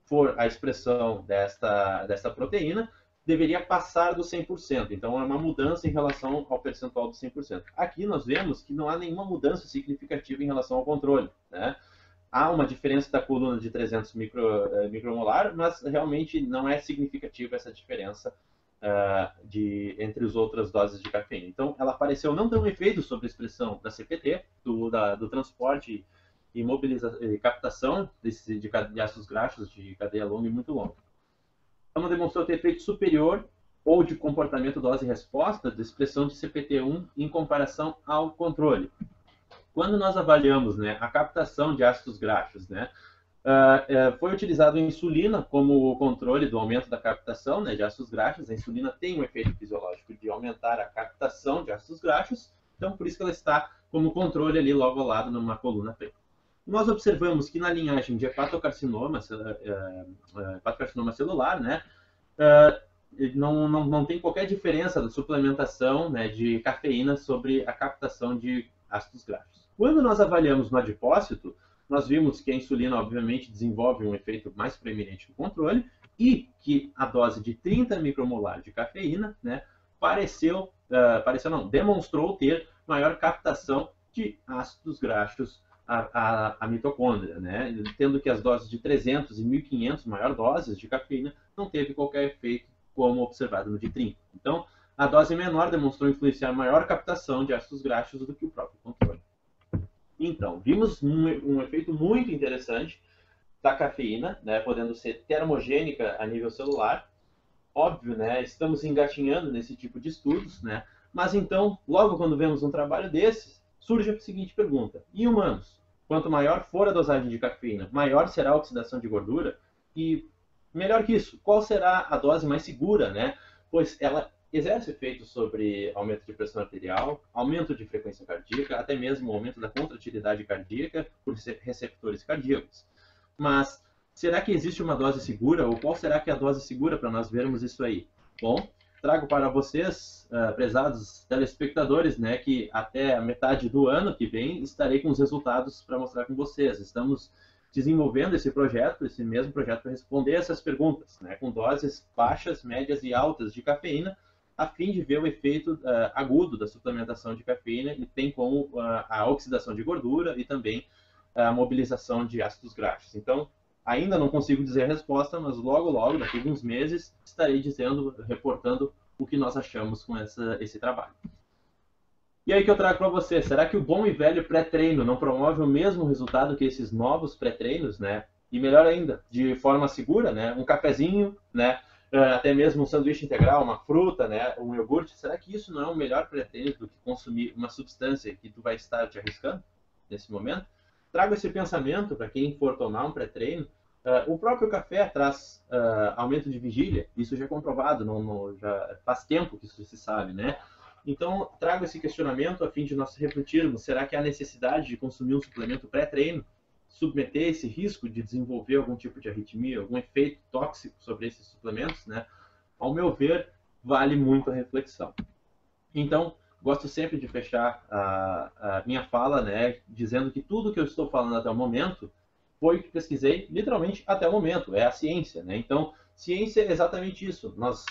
for a expressão desta proteína, deveria passar do 100%. Então, é uma mudança em relação ao percentual do 100%. Aqui nós vemos que não há nenhuma mudança significativa em relação ao controle, né? Há uma diferença da coluna de 300 micromolar, mas realmente não é significativa essa diferença entre as outras doses de cafeína. Então, ela pareceu não ter um efeito sobre a expressão da CPT, do transporte e captação de ácidos graxos de cadeia longa e muito longa. Então, não demonstrou ter efeito superior ou de comportamento dose-resposta da expressão de CPT1 em comparação ao controle. Quando nós avaliamos, né, a captação de ácidos graxos, né, foi utilizado a insulina como controle do aumento da captação, né, de ácidos graxos. A insulina tem um efeito fisiológico de aumentar a captação de ácidos graxos, então por isso que ela está como controle ali logo ao lado numa coluna preta. Nós observamos que na linhagem de hepatocarcinoma celular, né, não tem qualquer diferença da suplementação, né, de cafeína sobre a captação de ácidos graxos. Quando nós avaliamos no adipócito, nós vimos que a insulina, obviamente, desenvolve um efeito mais preeminente no controle e que a dose de 30 micromolar de cafeína, né, demonstrou ter maior captação de ácidos graxos a mitocôndria, né? Tendo que as doses de 300 e 1.500, maior doses de cafeína, não teve qualquer efeito como observado no de 30. Então, a dose menor demonstrou influenciar maior captação de ácidos graxos do que o próprio controle. Então, vimos um efeito muito interessante da cafeína, né, podendo ser termogênica a nível celular. Óbvio, né, estamos engatinhando nesse tipo de estudos, né, mas então, logo quando vemos um trabalho desses, surge a seguinte pergunta: em humanos, quanto maior for a dosagem de cafeína, maior será a oxidação de gordura? E, melhor que isso, qual será a dose mais segura, né? Pois ela exerce efeitos sobre aumento de pressão arterial, aumento de frequência cardíaca, até mesmo aumento da contratilidade cardíaca por receptores cardíacos. Mas será que existe uma dose segura? Ou qual será que é a dose segura para nós vermos isso aí? Bom, trago para vocês, prezados telespectadores, né, que até a metade do ano que vem estarei com os resultados para mostrar com vocês. Estamos desenvolvendo esse mesmo projeto para responder essas perguntas, né, com doses baixas, médias e altas de cafeína, a fim de ver o efeito agudo da suplementação de cafeína, e tem como a oxidação de gordura e também a mobilização de ácidos graxos. Então, ainda não consigo dizer a resposta, mas logo, daqui a alguns meses, estarei reportando o que nós achamos com esse trabalho. E aí que eu trago para você: será que o bom e velho pré-treino não promove o mesmo resultado que esses novos pré-treinos, né? E melhor ainda, de forma segura, né? Um cafezinho, né? Até mesmo um sanduíche integral, uma fruta, né? Um iogurte. Será que isso não é um melhor pré-treino do que consumir uma substância que tu vai estar te arriscando nesse momento? Trago esse pensamento para quem for tomar um pré-treino. O próprio café traz aumento de vigília, isso já é comprovado, já faz tempo que isso se sabe, né? Então, trago esse questionamento a fim de nós refletirmos, será que há necessidade de consumir um suplemento pré-treino, submeter esse risco de desenvolver algum tipo de arritmia, algum efeito tóxico sobre esses suplementos, né? Ao meu ver, vale muito a reflexão. Então, gosto sempre de fechar a minha fala, né, dizendo que tudo que eu estou falando até o momento foi o que pesquisei, literalmente, até o momento. É a ciência, né? Então, ciência é exatamente isso. Nós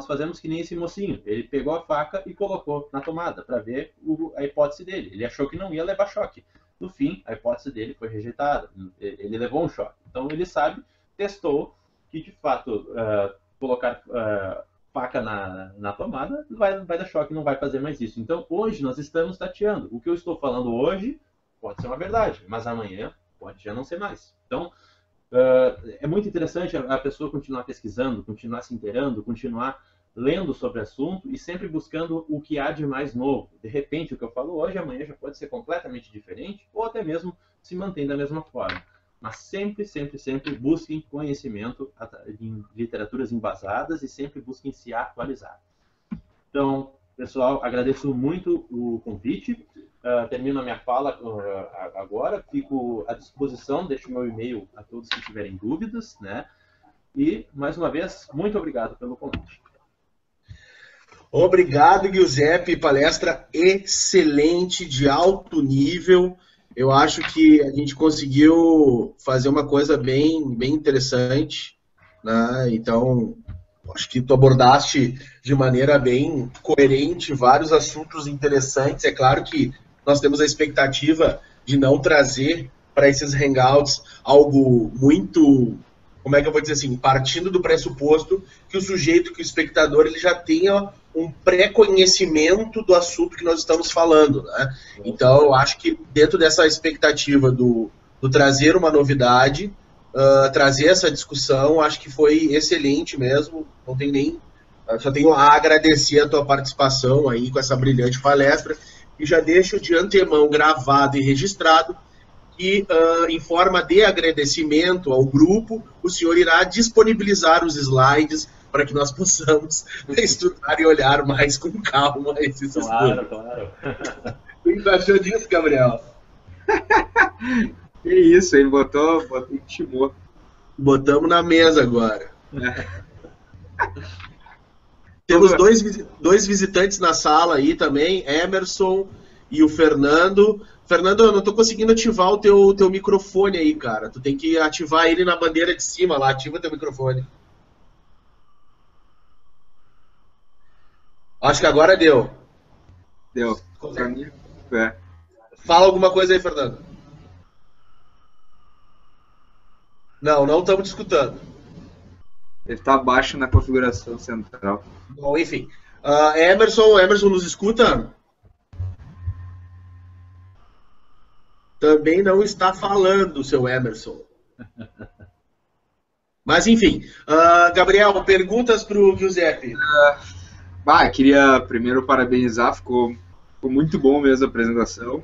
fazemos que nem esse mocinho. Ele pegou a faca e colocou na tomada para ver a hipótese dele. Ele achou que não ia levar choque. No fim, a hipótese dele foi rejeitada. Ele levou um choque. Então, ele sabe, testou, que de fato colocar faca na tomada vai dar choque, não vai fazer mais isso. Então, hoje nós estamos tateando. O que eu estou falando hoje pode ser uma verdade, mas amanhã pode já não ser mais. Então, é muito interessante a pessoa continuar pesquisando, continuar se inteirando, continuar lendo sobre o assunto e sempre buscando o que há de mais novo. De repente, o que eu falo hoje, amanhã já pode ser completamente diferente ou até mesmo se mantém da mesma forma. Mas sempre, sempre, sempre busquem conhecimento em literaturas embasadas e sempre busquem se atualizar. Então, pessoal, agradeço muito o convite. Termino a minha fala agora. Fico à disposição, deixo meu e-mail a todos que tiverem dúvidas, né? E, mais uma vez, muito obrigado pelo convite. Obrigado, Giuseppe. Palestra excelente, de alto nível. Eu acho que a gente conseguiu fazer uma coisa bem interessante, né? Então, acho que tu abordaste de maneira bem coerente vários assuntos interessantes. É claro que nós temos a expectativa de não trazer para esses hangouts algo muito, como é que eu vou dizer assim, partindo do pressuposto que o sujeito, que o espectador, ele já tenha um pré-conhecimento do assunto que nós estamos falando, né? Então, eu acho que dentro dessa expectativa do trazer uma novidade, trazer essa discussão, acho que foi excelente mesmo. Não tem nem... Só tenho a agradecer a tua participação aí com essa brilhante palestra e já deixo de antemão gravado e registrado que, em forma de agradecimento ao grupo, o senhor irá disponibilizar os slides para que nós possamos estudar e olhar mais com calma esses estudos. Claro. O que você achou disso, Gabriel? Que isso, ele botou em timor. Botamos na mesa agora. Temos dois visitantes na sala aí também, Emerson e o Fernando. Fernando, eu não estou conseguindo ativar o teu microfone aí, cara. Tu tem que ativar ele na bandeira de cima lá, ativa teu microfone. Acho que agora deu. Deu. É. Fala alguma coisa aí, Fernando. Não estamos te escutando. Ele está abaixo na configuração central. Bom, enfim. Emerson nos escuta? Também não está falando, seu Emerson. Mas, enfim. Gabriel, perguntas para o Giuseppe. Queria primeiro parabenizar, ficou muito bom mesmo a apresentação.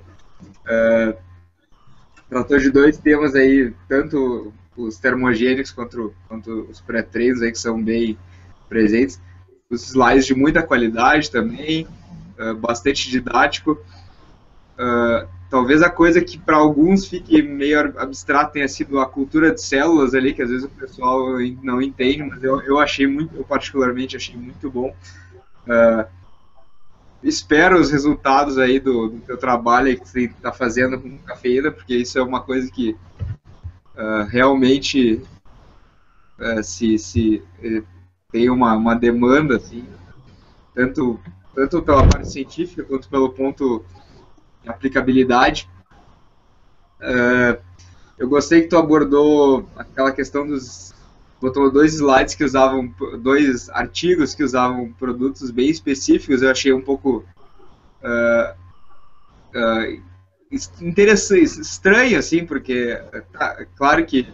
Tratou de dois temas aí, tanto os termogênicos quanto os pré-treinos aí, que são bem presentes. Os slides de muita qualidade também, bastante didático. Talvez a coisa que para alguns fique meio abstrata tenha sido a cultura de células ali, que às vezes o pessoal não entende, mas eu particularmente achei muito bom. Espero os resultados aí do teu trabalho aí que você está fazendo com cafeína, porque isso é uma coisa que realmente se tem uma demanda, assim, tanto pela parte científica quanto pelo ponto de aplicabilidade. Eu gostei que tu abordou aquela questão botou dois artigos que usavam produtos bem específicos. Eu achei um pouco interessante, estranho, assim, porque claro que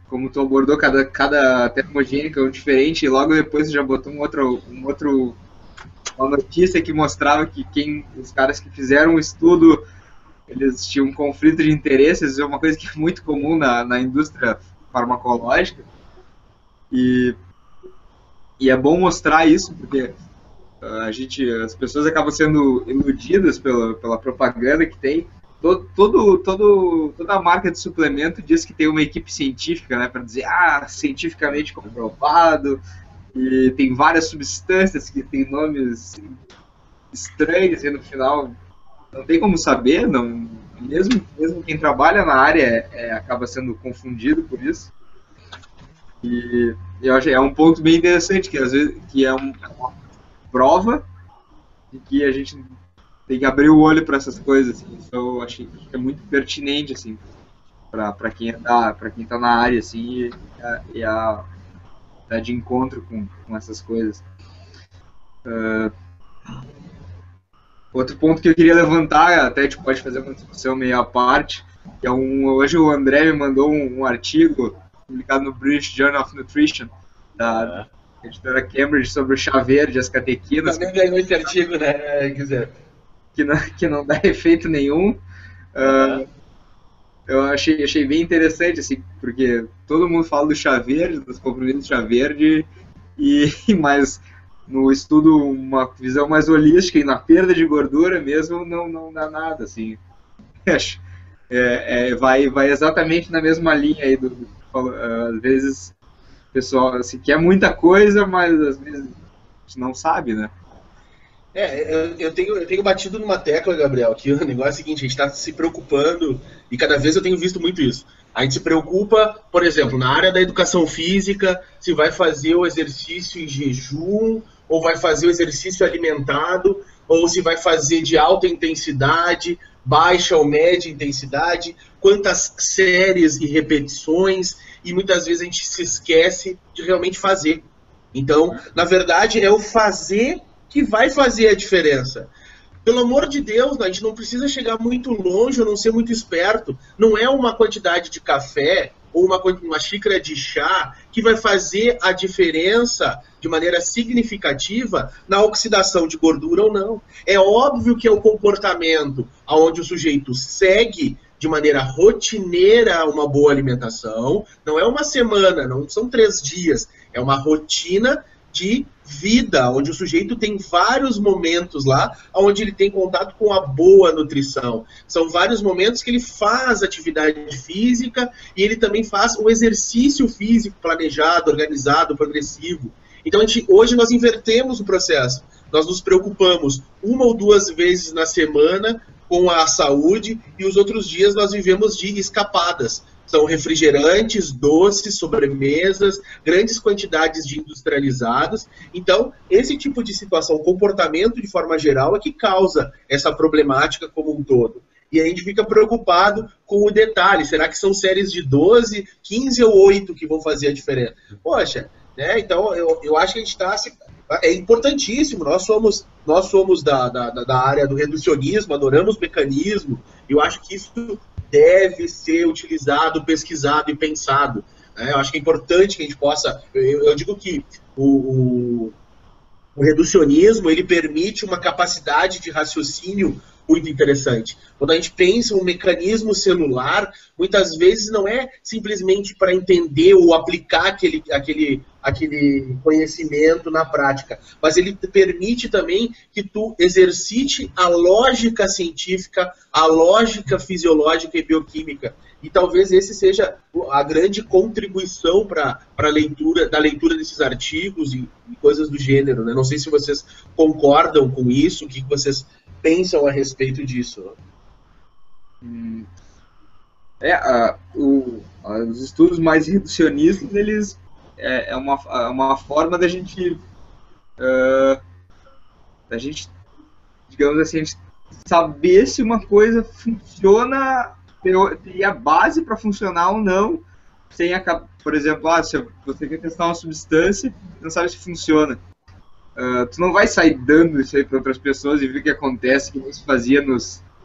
como tu abordou, cada termogênica é um diferente, e logo depois já botou uma notícia que mostrava que os caras que fizeram o estudo, eles tinham um conflito de interesses. É uma coisa que é muito comum na indústria farmacológica, e é bom mostrar isso, porque as pessoas acabam sendo iludidas pela propaganda que tem. Toda a marca de suplemento diz que tem uma equipe científica, né, para dizer, cientificamente comprovado, e tem várias substâncias que têm nomes estranhos, e no final não tem como saber, não, mesmo quem trabalha na área acaba sendo confundido por isso. E eu acho que é um ponto bem interessante, que às vezes é uma prova de que a gente tem que abrir o olho para essas coisas, assim. Então eu achei que é muito pertinente, assim, para quem tá na área, assim, e tá de encontro com essas coisas. Outro ponto que eu queria levantar, até a gente pode fazer uma discussão meio à parte, que é hoje o André me mandou um artigo publicado no British Journal of Nutrition, da editora Cambridge, sobre o chá verde, as catequinas. Também ganhou esse artigo, né, Guilherme? Que não dá efeito nenhum. Eu achei bem interessante, assim, porque todo mundo fala do chá verde, dos comprimidos de chá verde, mas no estudo, uma visão mais holística e na perda de gordura mesmo, não dá nada, assim. Vai exatamente na mesma linha aí, às vezes o pessoal assim, quer muita coisa, mas às vezes não sabe, né? Eu tenho batido numa tecla, Gabriel, que o negócio é o seguinte, a gente está se preocupando, e cada vez eu tenho visto muito isso. A gente se preocupa, por exemplo, na área da educação física, se vai fazer o exercício em jejum, ou vai fazer o exercício alimentado, ou se vai fazer de alta intensidade, baixa ou média intensidade, quantas séries e repetições, e muitas vezes a gente se esquece de realmente fazer. Então, na verdade, é o fazer que vai fazer a diferença. Pelo amor de Deus, a gente não precisa chegar muito longe ou não ser muito esperto. Não é uma quantidade de café ou uma xícara de chá que vai fazer a diferença de maneira significativa na oxidação de gordura ou não. É óbvio que é o comportamento onde o sujeito segue de maneira rotineira uma boa alimentação. Não é uma semana, não são 3 dias. É uma rotina de vida, onde o sujeito tem vários momentos lá, onde ele tem contato com a boa nutrição. São vários momentos que ele faz atividade física e ele também faz o exercício físico planejado, organizado, progressivo. Então, hoje nós invertemos o processo. Nós nos preocupamos 1 ou 2 vezes na semana com a saúde e os outros dias nós vivemos de escapadas. São refrigerantes, doces, sobremesas, grandes quantidades de industrializados. Então, esse tipo de situação, o comportamento de forma geral, é que causa essa problemática como um todo. E a gente fica preocupado com o detalhe. Será que são séries de 12, 15 ou 8 que vão fazer a diferença? Poxa, né? Então eu acho que a gente está... É importantíssimo. Nós somos da área do reducionismo, adoramos mecanismo. Eu acho que isso deve ser utilizado, pesquisado e pensado. Eu acho que é importante que a gente possa... Eu digo que o reducionismo ele permite uma capacidade de raciocínio muito interessante. Quando a gente pensa um mecanismo celular, muitas vezes não é simplesmente para entender ou aplicar aquele conhecimento na prática, mas ele permite também que tu exercite a lógica científica, a lógica fisiológica e bioquímica. E talvez esse seja a grande contribuição para a leitura desses artigos e coisas do gênero, né? Não sei se vocês concordam com isso, o que vocês pensam a respeito disso. Os estudos mais reducionistas, eles é uma forma da gente, digamos assim, a gente saber se uma coisa funciona, tem a base para funcionar ou não, sem por exemplo, se você quer testar uma substância, não sabe se funciona. Tu não vai sair dando isso aí para outras pessoas e ver o que acontece, que isso fazia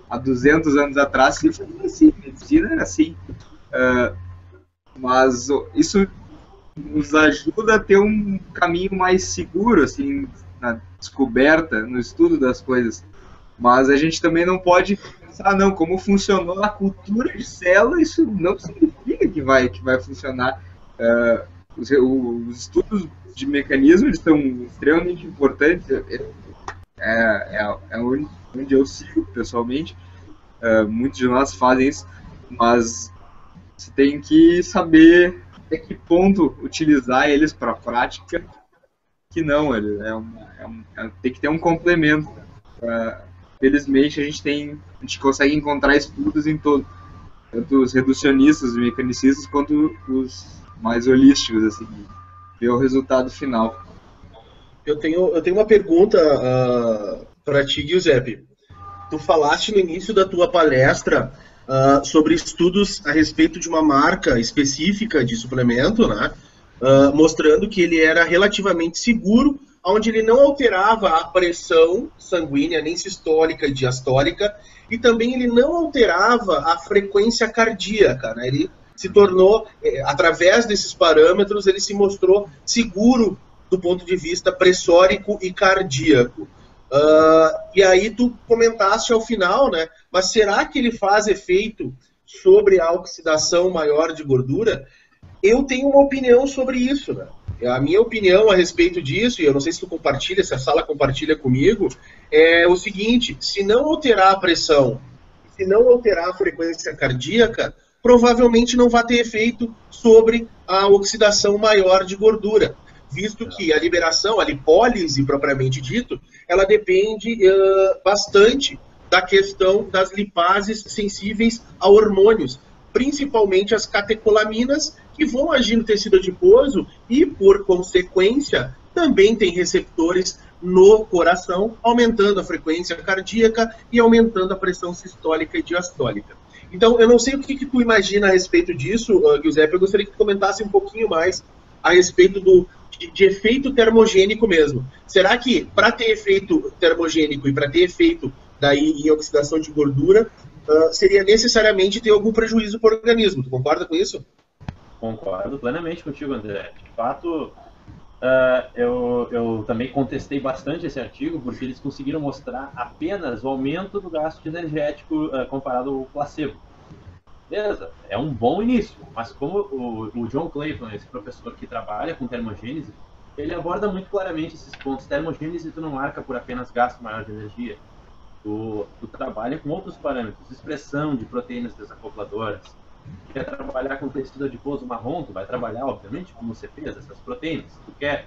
há 200 anos atrás, e fazia assim, medicina era assim. Mas isso nos ajuda a ter um caminho mais seguro, assim, na descoberta, no estudo das coisas. Mas a gente também não pode pensar, como funcionou a cultura de célula, isso não significa que vai funcionar. Os estudos de mecanismo eles são extremamente importantes. é onde eu sigo pessoalmente. Muitos de nós fazem isso, mas você tem que saber até que ponto utilizar eles para a prática, que não, tem que ter um complemento. Felizmente a gente consegue encontrar estudos em todo, tanto os reducionistas, os mecanicistas, quanto os mais holísticos, assim, ver o resultado final. Eu tenho uma pergunta para ti, Giuseppe. Tu falaste no início da tua palestra sobre estudos a respeito de uma marca específica de suplemento, né? Mostrando que ele era relativamente seguro, onde ele não alterava a pressão sanguínea, nem sistólica e diastólica, e também ele não alterava a frequência cardíaca, né? Ele se tornou, através desses parâmetros, ele se mostrou seguro do ponto de vista pressórico e cardíaco. E aí tu comentaste ao final, né? Mas será que ele faz efeito sobre a oxidação maior de gordura? Eu tenho uma opinião sobre isso, né? A minha opinião a respeito disso, e eu não sei se tu compartilha, se a sala compartilha comigo, é o seguinte: se não alterar a pressão, se não alterar a frequência cardíaca, provavelmente não vai ter efeito sobre a oxidação maior de gordura, visto que a liberação, a lipólise propriamente dito, ela depende bastante da questão das lipases sensíveis a hormônios, principalmente as catecolaminas, que vão agir no tecido adiposo e, por consequência, também tem receptores no coração, aumentando a frequência cardíaca e aumentando a pressão sistólica e diastólica. Então, eu não sei o que tu imagina a respeito disso, Giuseppe, eu gostaria que tu comentasse um pouquinho mais a respeito de efeito termogênico mesmo. Será que, para ter efeito termogênico e para ter efeito daí em oxidação de gordura, seria necessariamente ter algum prejuízo para o organismo? Tu concorda com isso? Concordo plenamente contigo, André. De fato, eu também contestei bastante esse artigo, porque eles conseguiram mostrar apenas o aumento do gasto energético comparado ao placebo. Beleza, é um bom início, mas como o John Clayton, esse professor que trabalha com termogênese, ele aborda muito claramente esses pontos. Termogênese tu não marca por apenas gasto maior de energia. Tu trabalha com outros parâmetros, expressão de proteínas desacopladoras. Quer trabalhar com tecido adiposo marrom, tu vai trabalhar, obviamente, como você fez, essas proteínas. Tu quer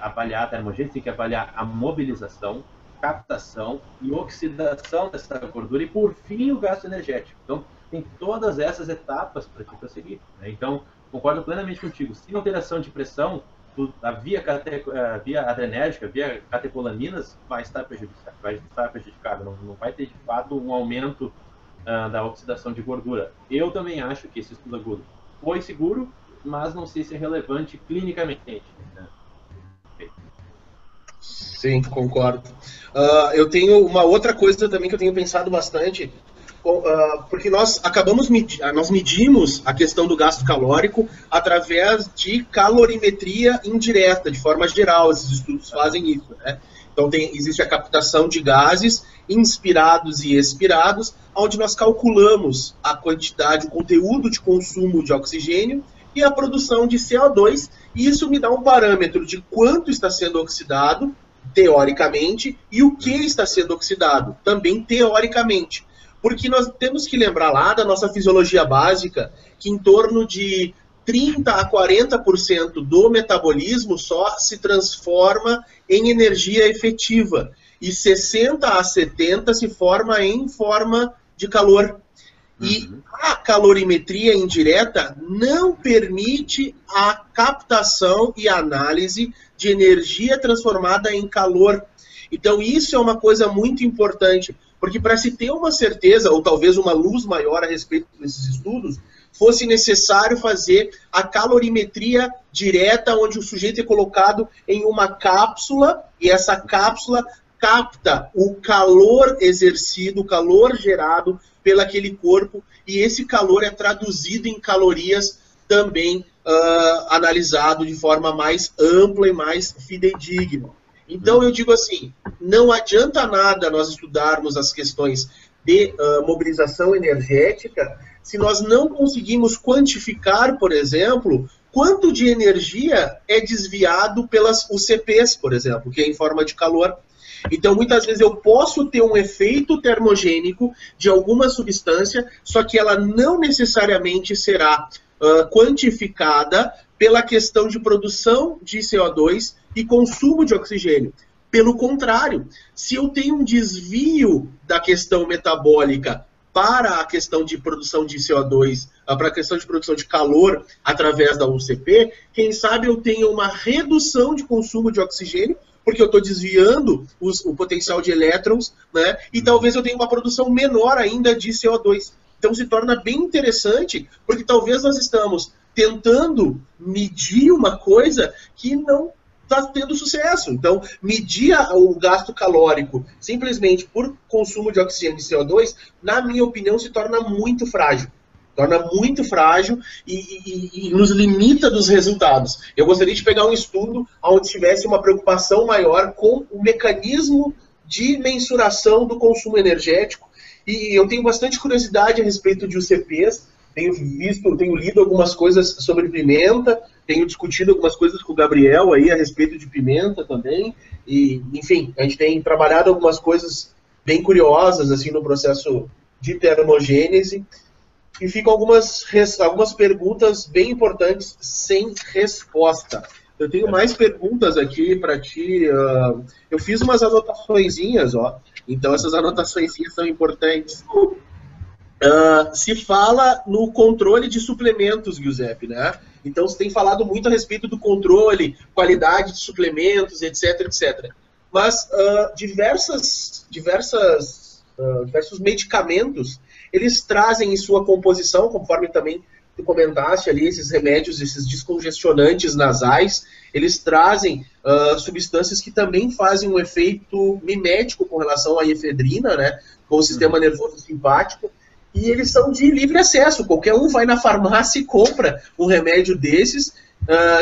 avaliar a termogênese, tem que avaliar a mobilização, captação e oxidação dessa gordura e, por fim, o gasto energético. Então, tem todas essas etapas para te prosseguir, né? Então, concordo plenamente contigo. Sem alteração de pressão, a via adrenérgica, via catecolaminas, vai estar prejudicada. Não vai ter, de fato, um aumento da oxidação de gordura. Eu também acho que esse estudo agudo foi seguro, mas não sei se é relevante clinicamente, né? Sim, concordo. Eu tenho uma outra coisa também que eu tenho pensado bastante, porque nós medimos a questão do gasto calórico através de calorimetria indireta, de forma geral. Esses estudos fazem isso, né? Então existe a captação de gases inspirados e expirados, onde nós calculamos a quantidade, o conteúdo de consumo de oxigênio e a produção de CO2, e isso me dá um parâmetro de quanto está sendo oxidado, teoricamente, e o que está sendo oxidado, também teoricamente. Porque nós temos que lembrar lá da nossa fisiologia básica, que em torno de 30% a 40% do metabolismo só se transforma em energia efetiva, e 60% a 70% se forma em forma de calor. E a calorimetria indireta não permite a captação e análise de energia transformada em calor. Então isso é uma coisa muito importante, porque para se ter uma certeza, ou talvez uma luz maior a respeito desses estudos, fosse necessário fazer a calorimetria direta, onde o sujeito é colocado em uma cápsula, e essa cápsula capta o calor exercido, o calor gerado pelo aquele corpo, e esse calor é traduzido em calorias também analisado de forma mais ampla e mais fidedigna. Então eu digo assim, não adianta nada nós estudarmos as questões de mobilização energética se nós não conseguimos quantificar, por exemplo, quanto de energia é desviado pelas UCPs, por exemplo, que é em forma de calor. Então, muitas vezes eu posso ter um efeito termogênico de alguma substância, só que ela não necessariamente será quantificada pela questão de produção de CO2 e consumo de oxigênio. Pelo contrário, se eu tenho um desvio da questão metabólica para a questão de produção de CO2, para a questão de produção de calor através da UCP, quem sabe eu tenho uma redução de consumo de oxigênio, porque eu estou desviando o potencial de elétrons, né? E talvez eu tenha uma produção menor ainda de CO2. Então se torna bem interessante, porque talvez nós estamos tentando medir uma coisa que não está tendo sucesso. Então, medir o gasto calórico simplesmente por consumo de oxigênio e CO2, na minha opinião, se torna muito frágil. E nos limita dos resultados. Eu gostaria de pegar um estudo onde tivesse uma preocupação maior com o mecanismo de mensuração do consumo energético. E eu tenho bastante curiosidade a respeito de UCPs. Tenho lido algumas coisas sobre pimenta, tenho discutido algumas coisas com o Gabriel aí a respeito de pimenta também. E, enfim, a gente tem trabalhado algumas coisas bem curiosas assim no processo de termogênese. E ficam algumas perguntas bem importantes sem resposta. Eu tenho mais perguntas aqui para ti. Eu fiz umas anotaçõezinhas, ó. Então essas anotaçõezinhas são importantes. Se fala no controle de suplementos, Giuseppe, né? Então você tem falado muito a respeito do controle, qualidade de suplementos, etc, etc. Mas diversos medicamentos, eles trazem em sua composição, conforme também tu comentaste ali, esses remédios, esses descongestionantes nasais, eles trazem substâncias que também fazem um efeito mimético com relação à efedrina, né, com o sistema nervoso simpático, e eles são de livre acesso. Qualquer um vai na farmácia e compra um remédio desses.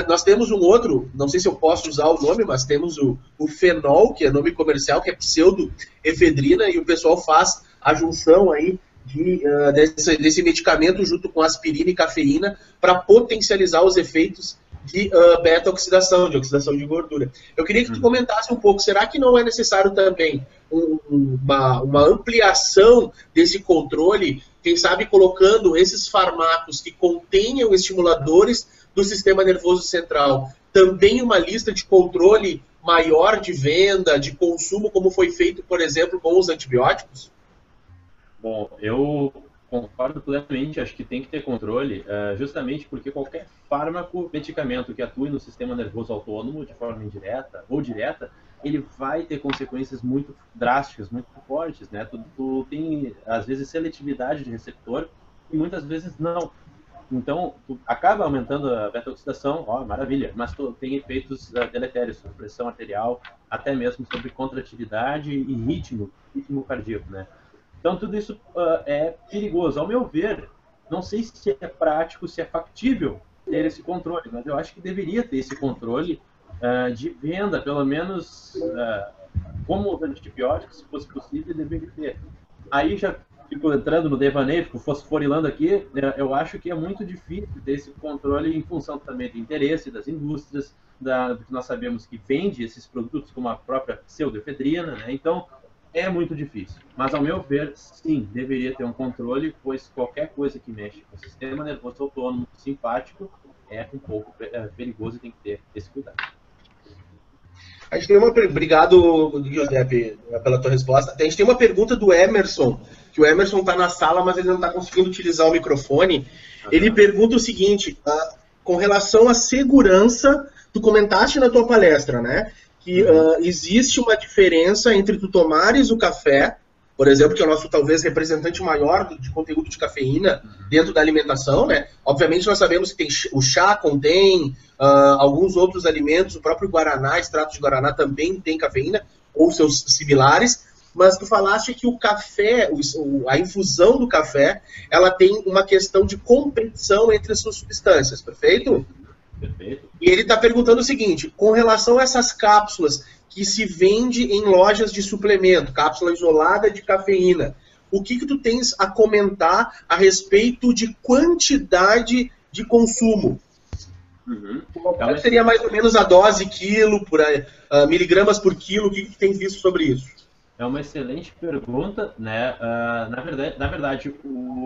Nós temos um outro, não sei se eu posso usar o nome, mas temos o fenol, que é nome comercial, que é pseudoefedrina, e o pessoal faz a junção aí desse medicamento junto com aspirina e cafeína para potencializar os efeitos de beta-oxidação, de oxidação de gordura. Eu queria que tu comentasse um pouco, será que não é necessário também uma ampliação desse controle, quem sabe colocando esses fármacos que contenham estimuladores do sistema nervoso central, também uma lista de controle maior de venda, de consumo, como foi feito, por exemplo, com os antibióticos? Bom, eu concordo plenamente, acho que tem que ter controle, justamente porque qualquer fármaco, medicamento que atue no sistema nervoso autônomo de forma indireta ou direta, ele vai ter consequências muito drásticas, muito fortes, né? Tu tem, às vezes, seletividade de receptor e muitas vezes não. Então, tu acaba aumentando a beta-oxidação, maravilha, mas tu tem efeitos deletérios sobre pressão arterial, até mesmo sobre contratividade e ritmo cardíaco, né? Então, tudo isso é perigoso. Ao meu ver, não sei se é prático, se é factível ter esse controle, mas eu acho que deveria ter esse controle de venda, pelo menos como os antibióticos, se fosse possível, deveria ter. Aí já fico entrando no devaneio, fico fosforilando aqui, eu acho que é muito difícil ter esse controle em função também do interesse das indústrias, do que nós sabemos que vende esses produtos, como a própria pseudoefedrina, né? Então, é muito difícil, mas ao meu ver, sim, deveria ter um controle, pois qualquer coisa que mexe com o sistema nervoso autônomo simpático é um pouco perigoso e tem que ter esse cuidado. A gente tem obrigado, Giuseppe, pela tua resposta. A gente tem uma pergunta do Emerson, que o Emerson está na sala, mas ele não está conseguindo utilizar o microfone. Ele pergunta o seguinte, com relação à segurança, tu comentaste na tua palestra, né? Que existe uma diferença entre tu tomares o café, por exemplo, que é o nosso talvez representante maior de conteúdo de cafeína dentro da alimentação, né? Obviamente nós sabemos que o chá contém alguns outros alimentos, o próprio guaraná, extrato de guaraná também tem cafeína, ou seus similares, mas tu falaste que o café, a infusão do café, ela tem uma questão de competição entre as suas substâncias, perfeito? Perfeito. E ele está perguntando o seguinte, com relação a essas cápsulas que se vende em lojas de suplemento, cápsula isolada de cafeína, o que tu tens a comentar a respeito de quantidade de consumo? Uhum. Qual seria mais ou menos a dose quilo, miligramas por quilo? O que tem visto sobre isso? É uma excelente pergunta, né? Na verdade,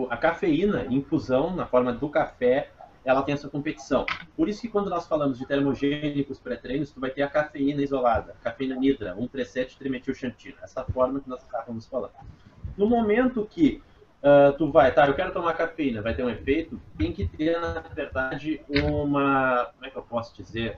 a cafeína, infusão na forma do café, ela tem essa competição. Por isso que quando nós falamos de termogênicos pré-treinos, tu vai ter a cafeína isolada, cafeína nidra, 1,3,7-trimetilxantina, essa forma que nós estávamos falando. No momento que tu vai, tá, eu quero tomar cafeína, vai ter um efeito, tem que ter, na verdade, como é que eu posso dizer,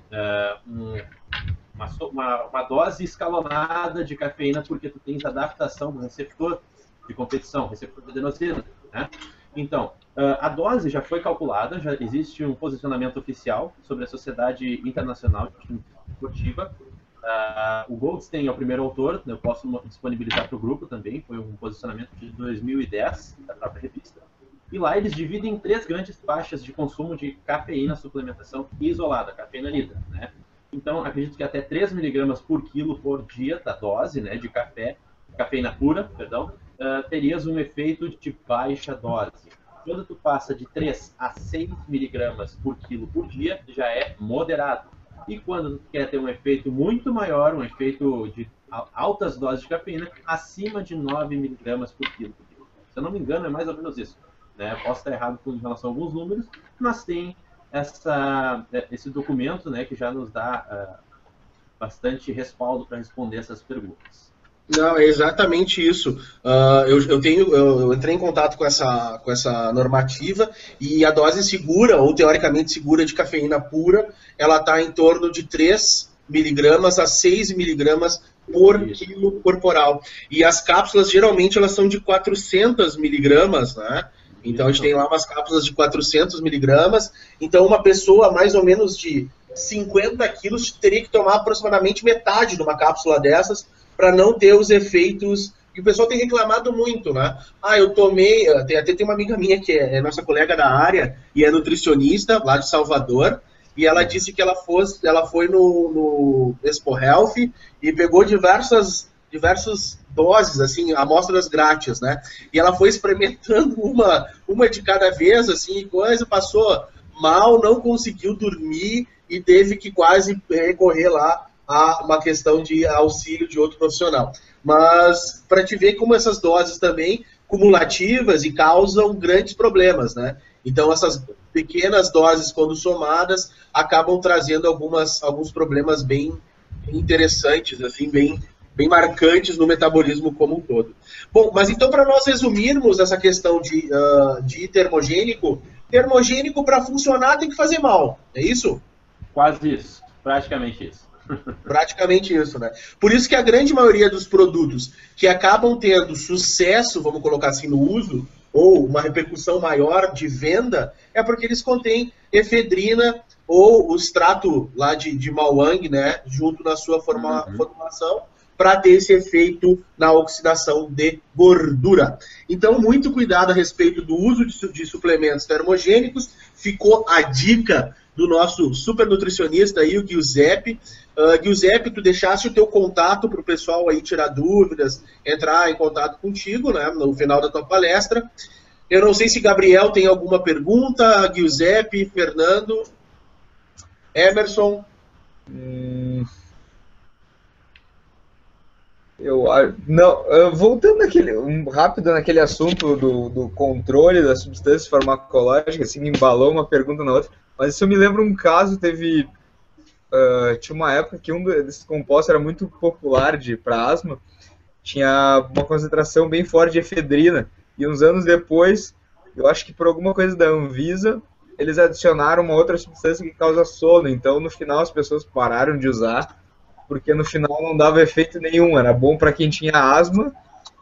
uma dose escalonada de cafeína, porque tu tens adaptação do receptor de competição, receptor de adenosina, né? Então, a dose já foi calculada, já existe um posicionamento oficial sobre a Sociedade Internacional de Esportiva. O Goldstein é o primeiro autor, eu posso disponibilizar para o grupo também, foi um posicionamento de 2010, da própria revista. E lá eles dividem em 3 grandes faixas de consumo de cafeína, suplementação isolada, cafeína nidra, né? Então, acredito que até 3 miligramas por quilo por dia da dose, né, de cafeína pura, perdão, terias um efeito de baixa dose. Quando tu passa de 3 a 6 miligramas por quilo por dia, já é moderado. E quando tu quer ter um efeito muito maior, um efeito de altas doses de cafeína, acima de 9 miligramas por quilo por dia. Se eu não me engano, é mais ou menos isso, né? Posso estar errado em relação a alguns números, mas tem esse documento, né, que já nos dá bastante respaldo para responder essas perguntas. Não, é exatamente isso. Eu entrei em contato com essa normativa e a dose segura, ou teoricamente segura, de cafeína pura, ela está em torno de 3 miligramas a 6 miligramas por quilo corporal. E as cápsulas, geralmente, elas são de 400 miligramas, né? Então, a gente tem lá umas cápsulas de 400 miligramas. Então, uma pessoa mais ou menos de 50 quilos teria que tomar aproximadamente metade de uma cápsula dessas para não ter os efeitos. E o pessoal tem reclamado muito, né? Eu tomei... Tem uma amiga minha que é nossa colega da área e é nutricionista lá de Salvador. E ela disse que ela foi no Expo Health e pegou diversas doses, assim, amostras grátis, né? E ela foi experimentando uma de cada vez, assim, passou mal, não conseguiu dormir e teve que quase recorrer lá a uma questão de auxílio de outro profissional. Mas para te ver como essas doses também cumulativas e causam grandes problemas, né? Então essas pequenas doses, quando somadas, acabam trazendo alguns problemas bem interessantes, assim, bem marcantes no metabolismo como um todo. Bom, mas então, para nós resumirmos essa questão de termogênico para funcionar tem que fazer mal, é isso? Quase isso, praticamente isso. Praticamente isso, né? Por isso que a grande maioria dos produtos que acabam tendo sucesso, vamos colocar assim, no uso, ou uma repercussão maior de venda, é porque eles contêm efedrina ou o extrato lá de Mawang, né, junto na sua formulação, para ter esse efeito na oxidação de gordura. Então, muito cuidado a respeito do uso de suplementos termogênicos. Ficou a dica do nosso super nutricionista aí, o Giuseppe. Giuseppe, tu deixaste o teu contato para o pessoal aí tirar dúvidas, entrar em contato contigo, né, no final da tua palestra. Eu não sei se Gabriel tem alguma pergunta, Giuseppe, Fernando, Emerson. Voltando rápido naquele assunto do controle das substâncias farmacológicas, assim, me embalou uma pergunta na outra, mas isso me lembra um caso, tinha uma época que um desses compostos era muito popular para asma, tinha uma concentração bem forte de efedrina, e uns anos depois, eu acho que por alguma coisa da Anvisa, eles adicionaram uma outra substância que causa sono, então no final as pessoas pararam de usar, porque no final não dava efeito nenhum, era bom para quem tinha asma,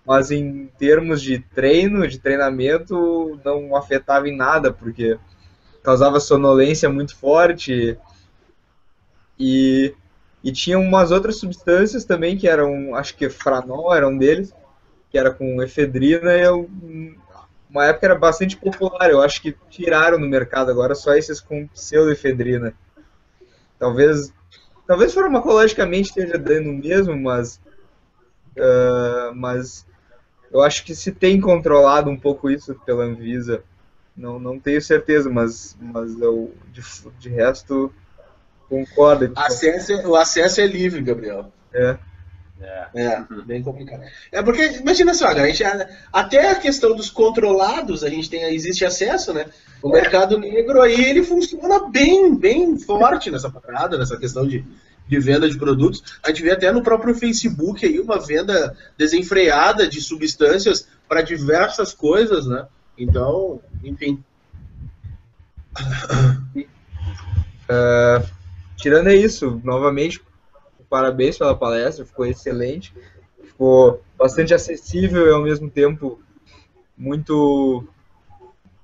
mas em termos de treinamento, não afetava em nada, porque causava sonolência muito forte, e tinha umas outras substâncias também, que eram, acho que Franol era um deles, que era com efedrina, e uma época era bastante popular, eu acho que tiraram no mercado agora só esses com pseudoefedrina. Talvez farmacologicamente esteja dando mesmo, mas eu acho que se tem controlado um pouco isso pela Anvisa. Não tenho certeza, mas eu, de resto, concordo. O acesso é livre, Gabriel. Bem complicado. Porque, imagina só, a gente, até a questão dos controlados, existe acesso, né? O mercado negro aí, ele funciona bem forte nessa parada, nessa questão de venda de produtos. A gente vê até no próprio Facebook aí uma venda desenfreada de substâncias para diversas coisas, né? Então, enfim. Tirando isso, novamente, parabéns pela palestra, ficou excelente, ficou bastante acessível e ao mesmo tempo muito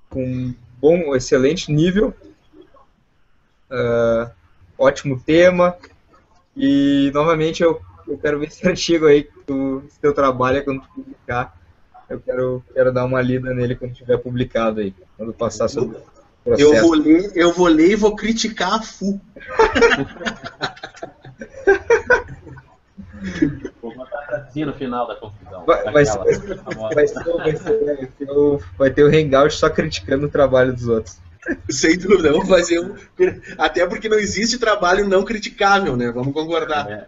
com excelente nível, ótimo tema, e novamente eu quero ver esse artigo aí, esse teu trabalho, quando tu publicar, eu quero dar uma lida nele quando tiver publicado aí, quando passar sobre o processo. Eu vou ler e vou criticar a FU. Vou botar pra ti no final da confusão. Vai ter o Hangout só criticando o trabalho dos outros. Sem dúvida, vamos fazer um. Até porque não existe trabalho não criticável, né? Vamos concordar.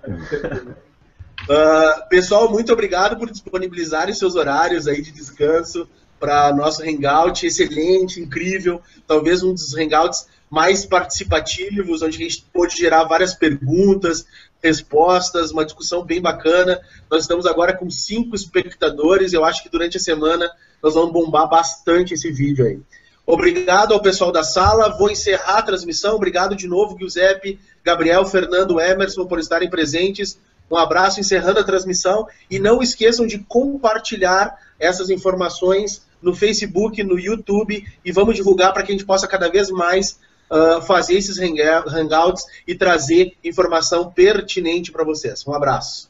Pessoal, muito obrigado por disponibilizarem seus horários aí de descanso para nosso Hangout. Excelente, incrível. Talvez um dos Hangouts mais participativos, onde a gente pôde gerar várias perguntas, respostas, uma discussão bem bacana. Nós estamos agora com 5 espectadores. Eu acho que durante a semana nós vamos bombar bastante esse vídeo aí. Obrigado ao pessoal da sala. Vou encerrar a transmissão. Obrigado de novo, Giuseppe, Gabriel, Fernando, Emerson, por estarem presentes. Um abraço, encerrando a transmissão. E não esqueçam de compartilhar essas informações no Facebook, no YouTube, e vamos divulgar para que a gente possa cada vez mais fazer esses hangouts e trazer informação pertinente para vocês. Um abraço.